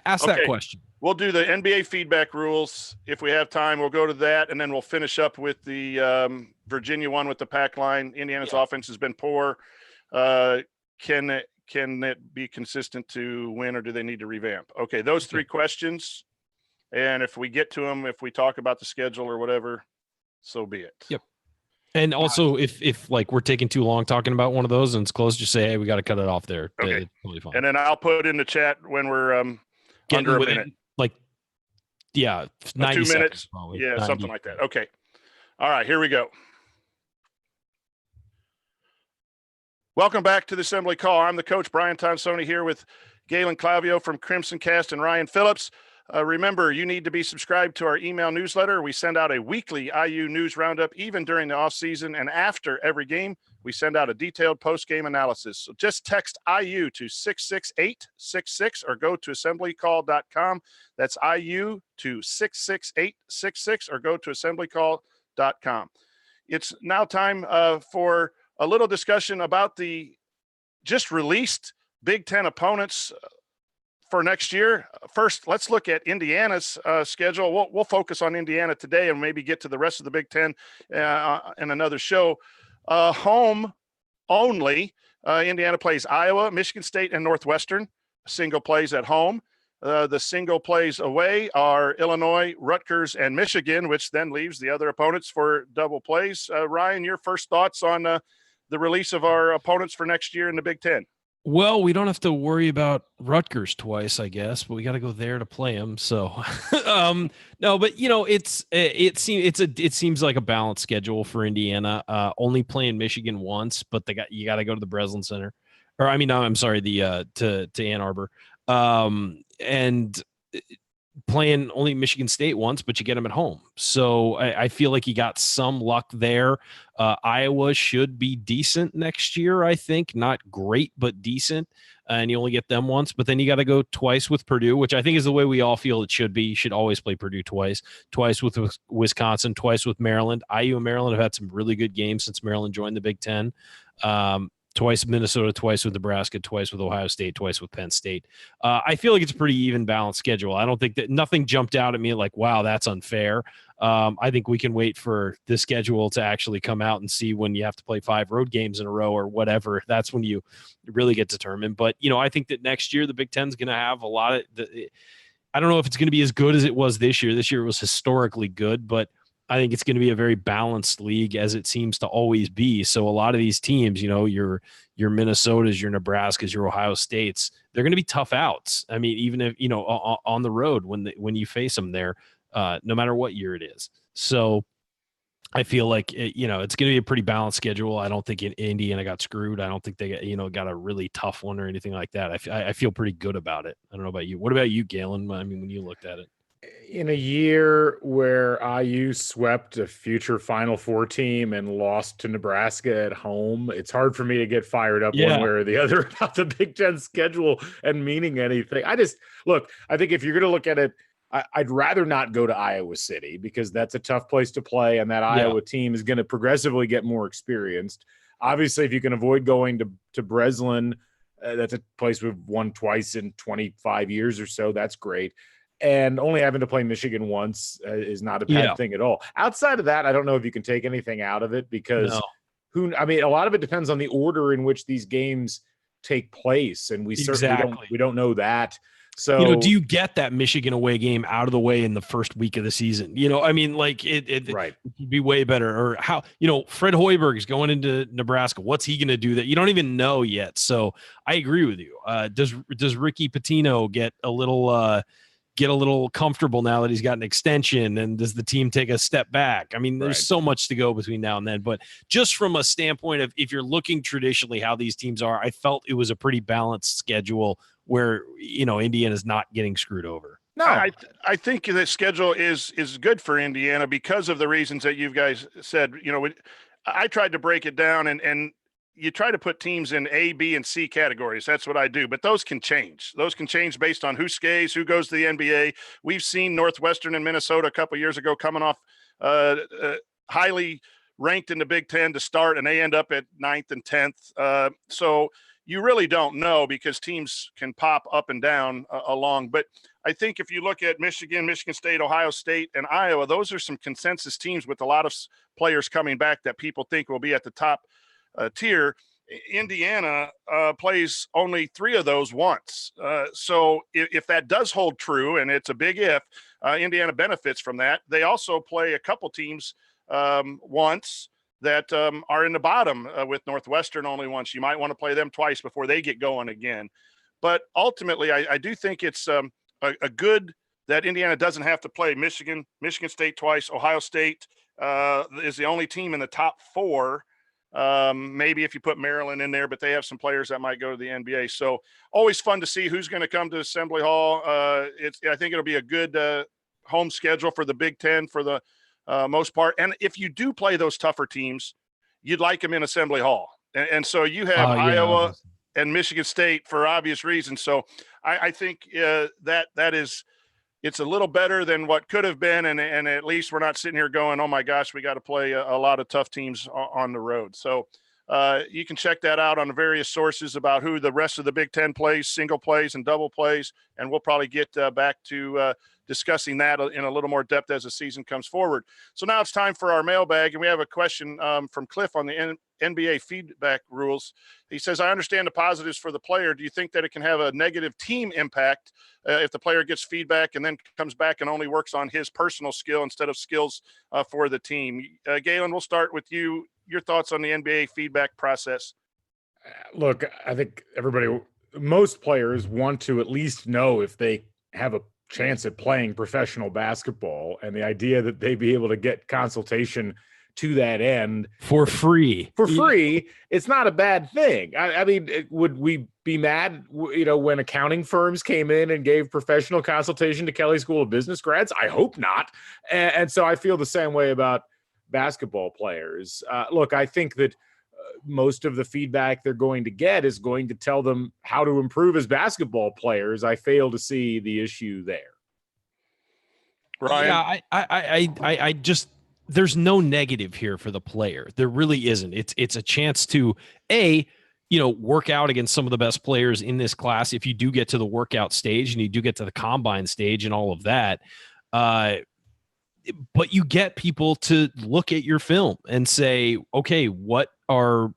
ask that question. We'll do the NBA feedback rules. If we have time, we'll go to that, and then we'll finish up with the Virginia one with the pack line. Indiana's offense has been poor. Can it be consistent to win, or do they need to revamp? Okay, those 3 questions. And if we get to them, if we talk about the schedule or whatever, so be it. Yep. And also, if we're taking too long talking about one of those and it's close, just say, hey, we got to cut it off there. Okay. It's totally fine. And then I'll put in the chat when we're under a minute. 90 2 minutes. Probably. Yeah, 90. something like that. Okay. All right, here we go. Welcome back to the Assembly Call. I'm the coach, Brian Tonsoni, here with Galen Clavio from Crimson Cast and Ryan Phillips. Remember, you need to be subscribed to our email newsletter. We send out a weekly IU news roundup, even during the offseason. And after every game, we send out a detailed post-game analysis. So just text IU to 66866 or go to assemblycall.com. That's IU to 66866 or go to assemblycall.com. It's now time for a little discussion about the just released Big Ten opponents for next year. First, let's look at Indiana's schedule. We'll focus on Indiana today and maybe get to the rest of the Big Ten in another show. Home only, Indiana plays Iowa, Michigan State, and Northwestern. Single plays at home. The single plays away are Illinois, Rutgers, and Michigan, which then leaves the other opponents for double plays. Ryan, your first thoughts on the release of our opponents for next year in the Big Ten? Well, we don't have to worry about Rutgers twice, I guess, but we got to go there to play them. So, no, but it seems like a balanced schedule for Indiana. Only playing Michigan once, but you got to go to the Breslin Center, or I mean, no, I'm sorry, to Ann Arbor, and playing only Michigan State once, but you get them at home. So I feel like you got some luck there. Iowa should be decent next year, I think. Not great, but decent. And you only get them once. But then you got to go twice with Purdue, which I think is the way we all feel it should be. You should always play Purdue twice. Twice with Wisconsin, twice with Maryland. IU and Maryland have had some really good games since Maryland joined the Big Ten. Twice with Minnesota, twice with Nebraska, twice with Ohio State, twice with Penn State. I feel like it's a pretty even balanced schedule. I don't think that nothing jumped out at me like, wow, that's unfair. I think we can wait for the schedule to actually come out and see when you have to play 5 road games in a row or whatever. That's when you really get determined. But, I think that next year the Big Ten's going to have a lot of I don't know if it's going to be as good as it was this year. This year it was historically good, but I think it's going to be a very balanced league, as it seems to always be. So a lot of these teams, your Minnesotas, your Nebraskas, your Ohio States, they're going to be tough outs. I mean, even if, on the road when you face them there, no matter what year it is. So I feel like, it's going to be a pretty balanced schedule. I don't think Indiana got screwed. I don't think they got a really tough one or anything like that. I feel pretty good about it. I don't know about you. What about you, Galen? I mean, when you looked at it. In a year where IU swept a future Final Four team and lost to Nebraska at home, it's hard for me to get fired up one way or the other about the Big Ten schedule and meaning anything. I think if you're going to look at it, I'd rather not go to Iowa City because that's a tough place to play, and that Iowa team is going to progressively get more experienced. Obviously, if you can avoid going to Breslin, that's a place we've won twice in 25 years or so. That's great. And only having to play Michigan once is not a bad thing at all. Outside of that, I don't know if you can take anything out of it because a lot of it depends on the order in which these games take place. And we certainly don't know that. So, do you get that Michigan away game out of the way in the first week of the season? It would be way better. Or how, Fred Hoiberg is going into Nebraska. What's he going to do that you don't even know yet? So I agree with you. Does Ricky Pitino get a little comfortable now that he's got an extension, and does the team take a step back? I mean, there's so much to go between now and then, but just from a standpoint of if you're looking traditionally how these teams are, I felt it was a pretty balanced schedule where, Indiana's not getting screwed over. No, I think the schedule is good for Indiana because of the reasons that you guys said. I tried to break it down and you try to put teams in A, B, and C categories. That's what I do. But those can change. Those can change based on who skates, who goes to the NBA. We've seen Northwestern and Minnesota a couple of years ago coming off highly ranked in the Big Ten to start, and they end up at 9th and 10th. So you really don't know because teams can pop up and down along. But I think if you look at Michigan, Michigan State, Ohio State, and Iowa, those are some consensus teams with a lot of players coming back that people think will be at the top tier. Indiana plays only 3 of those once. So if that does hold true, and it's a big if, Indiana benefits from that. They also play a couple teams once that are in the bottom with Northwestern only once. You might want to play them twice before they get going again. But ultimately, I do think it's a good that Indiana doesn't have to play Michigan State twice. Ohio State is the only team in the top 4. Maybe if you put Maryland in there, but they have some players that might go to the NBA. So always fun to see who's going to come to Assembly Hall. I think it'll be a good home schedule for the Big Ten for the most part. And if you do play those tougher teams, you'd like them in Assembly Hall. And so you have Iowa and Michigan State for obvious reasons. So I think that is – it's a little better than what could have been, and at least we're not sitting here going, oh, my gosh, we got to play a lot of tough teams on the road. So you can check that out on the various sources about who the rest of the Big Ten plays, single plays and double plays, and we'll probably get back to discussing that in a little more depth as the season comes forward. So now it's time for our mailbag, and we have a question from Cliff on the NBA feedback rules. He says, I understand the positives for the player. Do you think that it can have a negative team impact if the player gets feedback and then comes back and only works on his personal skill instead of skills for the team? Galen, we'll start with you. Your thoughts on the NBA feedback process? Look, I think most players want to at least know if they have a chance at playing professional basketball, and the idea that they be able to get consultation to that end for free, it's not a bad thing. I mean, would we be mad, when accounting firms came in and gave professional consultation to Kelley School of Business grads? I hope not. And so I feel the same way about basketball players. Look, I think that most of the feedback they're going to get is going to tell them how to improve as basketball players. I fail to see the issue there. Ryan? Yeah, I just, there's no negative here for the player. There really isn't. It's a chance to work out against some of the best players in this class. If you do get to the workout stage and you do get to the combine stage and all of that, but you get people to look at your film and say, okay, what do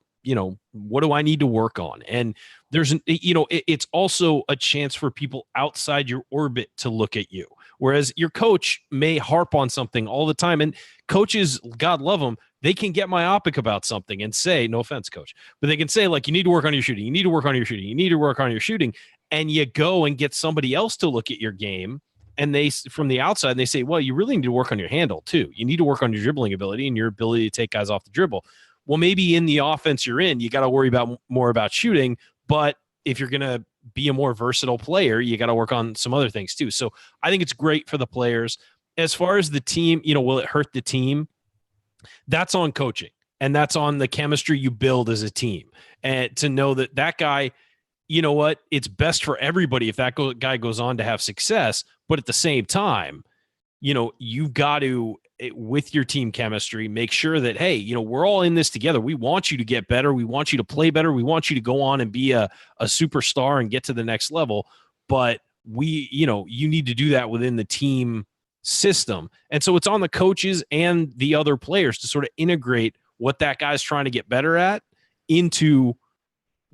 I need to work on? And it's also a chance for people outside your orbit to look at you. Whereas your coach may harp on something all the time, and coaches, God love them, they can get myopic about something and say, no offense, coach, but they can say, like, you need to work on your shooting. You need to work on your shooting. You need to work on your shooting. And you go and get somebody else to look at your game, and they, from the outside, they say, well, you really need to work on your handle too. You need to work on your dribbling ability and your ability to take guys off the dribble. Well, maybe in the offense you're in, you got to worry more about shooting. But if you're going to be a more versatile player, you got to work on some other things too. So I think it's great for the players. As far as the team, will it hurt the team? That's on coaching, and that's on the chemistry you build as a team. And to know that guy, you know what, it's best for everybody if that guy goes on to have success. But at the same time, you've got to, with your team chemistry, make sure that, hey, we're all in this together. We want you to get better. We want you to play better. We want you to go on and be a superstar and get to the next level. But you need to do that within the team system. And so it's on the coaches and the other players to sort of integrate what that guy's trying to get better at into,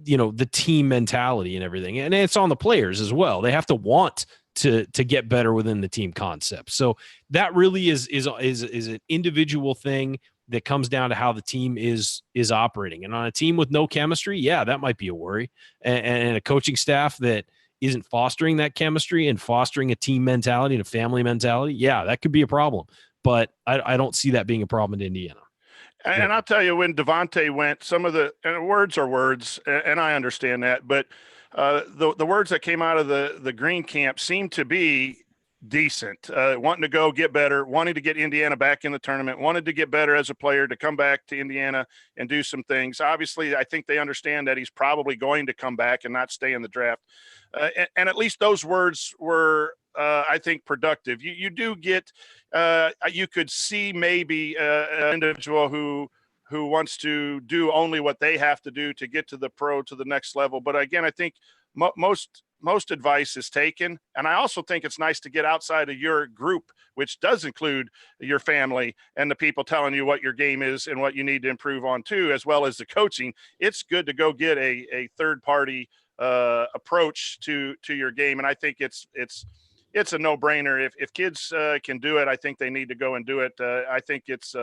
the team mentality and everything. And it's on the players as well. They have to want to get better within the team concept. So that really is an individual thing that comes down to how the team is operating. And on a team with no chemistry, yeah, that might be a worry. And a coaching staff that isn't fostering that chemistry and fostering a team mentality and a family mentality, yeah, that could be a problem. But I don't see that being a problem in Indiana. And I'll tell you, when Devontae went, some of the words are words, and I understand that, but the words that came out of the Green camp seemed to be decent, wanting to go get better, wanting to get Indiana back in the tournament, wanted to get better as a player, to come back to Indiana and do some things. Obviously, I think they understand that he's probably going to come back and not stay in the draft. And at least those words were, I think, productive. You do get, you could see maybe an individual who wants to do only what they have to do to get to the next level. But again, I think most advice is taken. And I also think it's nice to get outside of your group, which does include your family and the people telling you what your game is and what you need to improve on too, as well as the coaching. It's good to go get a third party approach to your game. And I think it's a no-brainer. If kids can do it, I think they need to go and do it. I think it's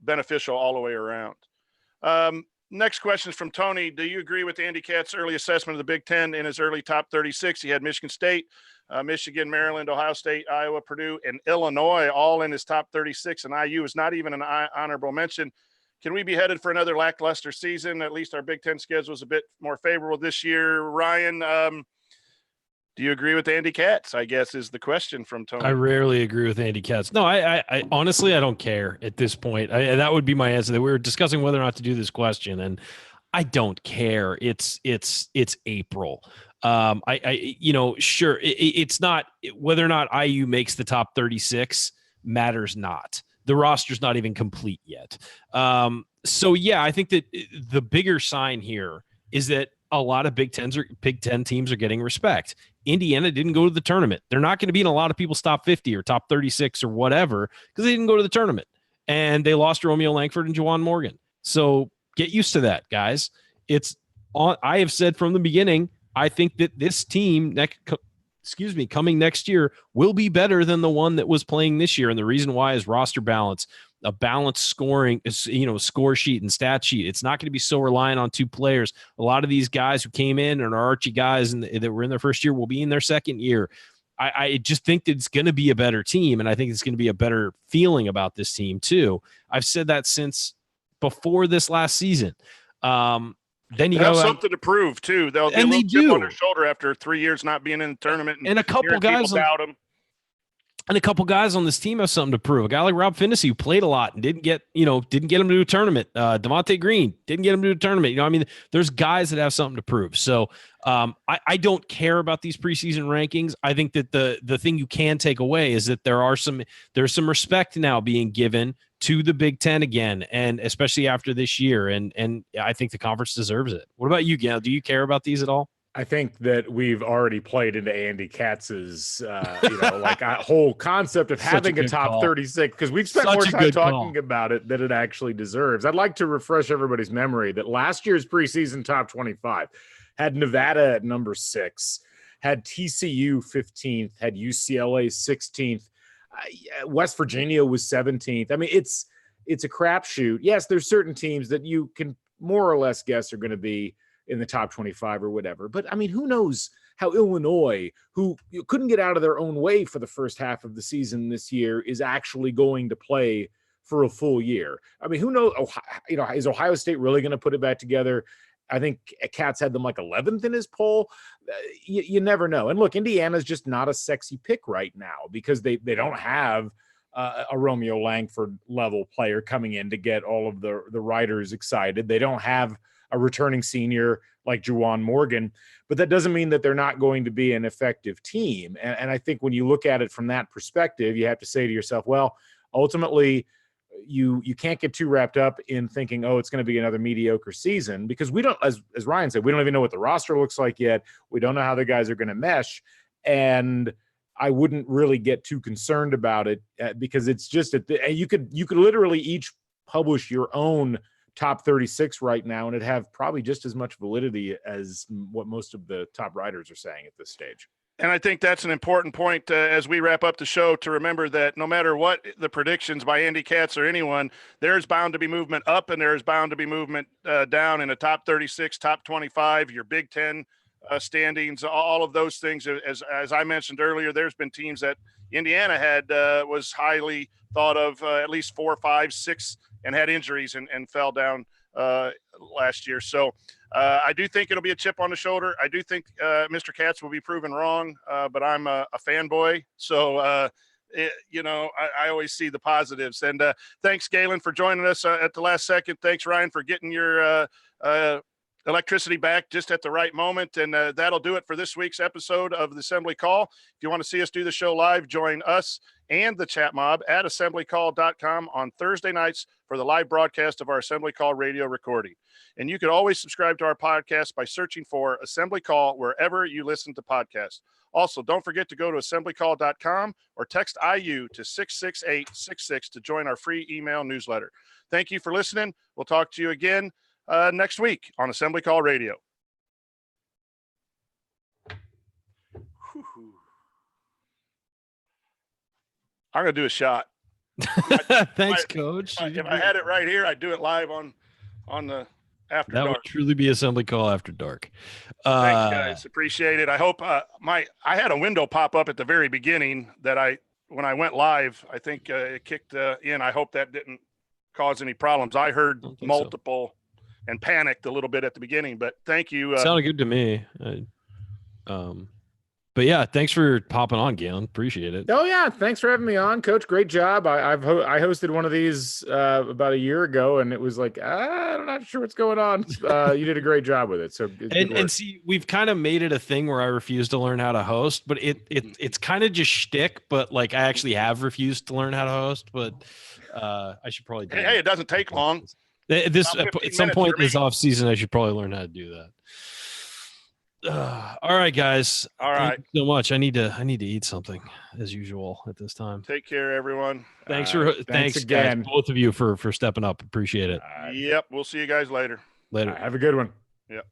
beneficial all the way around. Next question is from Tony. Do you agree with Andy Katz's early assessment of the Big Ten in his early top 36? He had Michigan State, Michigan, Maryland, Ohio State, Iowa, Purdue, and Illinois all in his top 36, and IU is not even an honorable mention. Can we be headed for another lackluster season? At least our Big Ten schedule is a bit more favorable this year. Ryan, do you agree with Andy Katz, I guess, is the question from Tony. I rarely agree with Andy Katz. No, I honestly, I don't care at this point. That would be my answer. That we were discussing whether or not to do this question, and I don't care. It's April. Sure. It's not whether or not IU makes the top 36 matters not. The roster's not even complete yet. So yeah, I think that the bigger sign here is that a lot of Big Ten teams are getting respect. Indiana didn't go to the tournament. They're not going to be in a lot of people's top 50 or top 36 or whatever because they didn't go to the tournament. And they lost Romeo Langford and Juwan Morgan. So get used to that, guys. It's on. I have said from the beginning, I think that this team coming next year will be better than the one that was playing this year. And the reason why is roster balance, a balanced scoring, score sheet and stat sheet. It's not going to be so reliant on two players. A lot of these guys who came in and are Archie guys that were in their first year will be in their second year. I just think that it's going to be a better team, and I think it's going to be a better feeling about this team too. I've said that since before this last season. Then you have something to prove too. They'll get a little chip on their shoulder after 3 years not being in the tournament, and a couple guys doubt them. And a couple guys on this team have something to prove. A guy like Rob Finney, who played a lot and didn't get him to do a tournament. Devontae Green didn't get him to do a tournament. There's guys that have something to prove. So I don't care about these preseason rankings. I think that the thing you can take away is that there's some respect now being given to the Big Ten again, and especially after this year. And I think the conference deserves it. What about you, Gail? Do you care about these at all? I think that we've already played into Andy Katz's, a whole concept of having a top 36, because we've spent more time talking about it than it actually deserves. I'd like to refresh everybody's memory that last year's preseason top 25 had Nevada at number 6, had TCU 15th, had UCLA 16th, West Virginia was 17th. I mean, it's a crapshoot. Yes, there's certain teams that you can more or less guess are going to be in the top 25 or whatever. But I mean, who knows how Illinois, who couldn't get out of their own way for the first half of the season this year, is actually going to play for a full year. I mean, who knows? Is Ohio State really going to put it back together? I think Katz had them like 11th in his poll. You never know. And look, Indiana's just not a sexy pick right now because they don't have a Romeo Langford level player coming in to get all of the writers excited. They don't have a returning senior like Juwan Morgan, but that doesn't mean that they're not going to be an effective team. And I think when you look at it from that perspective, you have to say to yourself, well, ultimately you can't get too wrapped up in thinking, oh, it's going to be another mediocre season, because we don't, as Ryan said, we don't even know what the roster looks like yet. We don't know how the guys are going to mesh. And I wouldn't really get too concerned about it because it's just you could literally each publish your own top 36 right now, and it'd have probably just as much validity as what most of the top writers are saying at this stage. And I think that's an important point as we wrap up the show, to remember that no matter what the predictions by Andy Katz or anyone, there's bound to be movement up and there's bound to be movement down in the top 36, top 25, your Big Ten standings, all of those things. As I mentioned earlier, there's been teams that Indiana had was highly thought of, at least 4, 5, 6, and had injuries and fell down last year. So I do think it'll be a chip on the shoulder. I do think Mr. Katz will be proven wrong, but I'm a fanboy. So, I always see the positives. And thanks, Galen, for joining us at the last second. Thanks, Ryan, for getting your electricity back just at the right moment. And that'll do it for this week's episode of the Assembly Call. If you want to see us do the show live, join us and the chat mob at assemblycall.com on Thursday nights for the live broadcast of our Assembly Call radio recording. And you can always subscribe to our podcast by searching for Assembly Call wherever you listen to podcasts. Also, don't forget to go to assemblycall.com or text IU to 66866 to join our free email newsletter. Thank you for listening. We'll talk to you again next week on Assembly Call Radio. I'm going to do a shot. Thanks, Coach. If I had it right here, I'd do it live on the After Dark. That would truly be Assembly Call After Dark. Thanks, guys. Appreciate it. I hope I had a window pop up at the very beginning that when I went live, I think it kicked in. I hope that didn't cause any problems. I heard multiple and panicked a little bit at the beginning, but thank you. Sounded good to me. But yeah, thanks for popping on, Galen. Appreciate it. Oh yeah, thanks for having me on, Coach. Great job. I hosted one of these about a year ago, and it was like I'm not sure what's going on. You did a great job with it. So and see, we've kind of made it a thing where I refuse to learn how to host, but it's kind of just shtick. But like I actually have refused to learn how to host, but I should probably do it. It doesn't take long. At some point in this off season, I should probably learn how to do that. All right, guys. All right. Thank you so much. I need to eat something as usual at this time. Take care, everyone. Thanks All for right. thanks again, guys, both of you for stepping up. Appreciate it. Yep. We'll see you guys later. Later. Have a good one. Yep.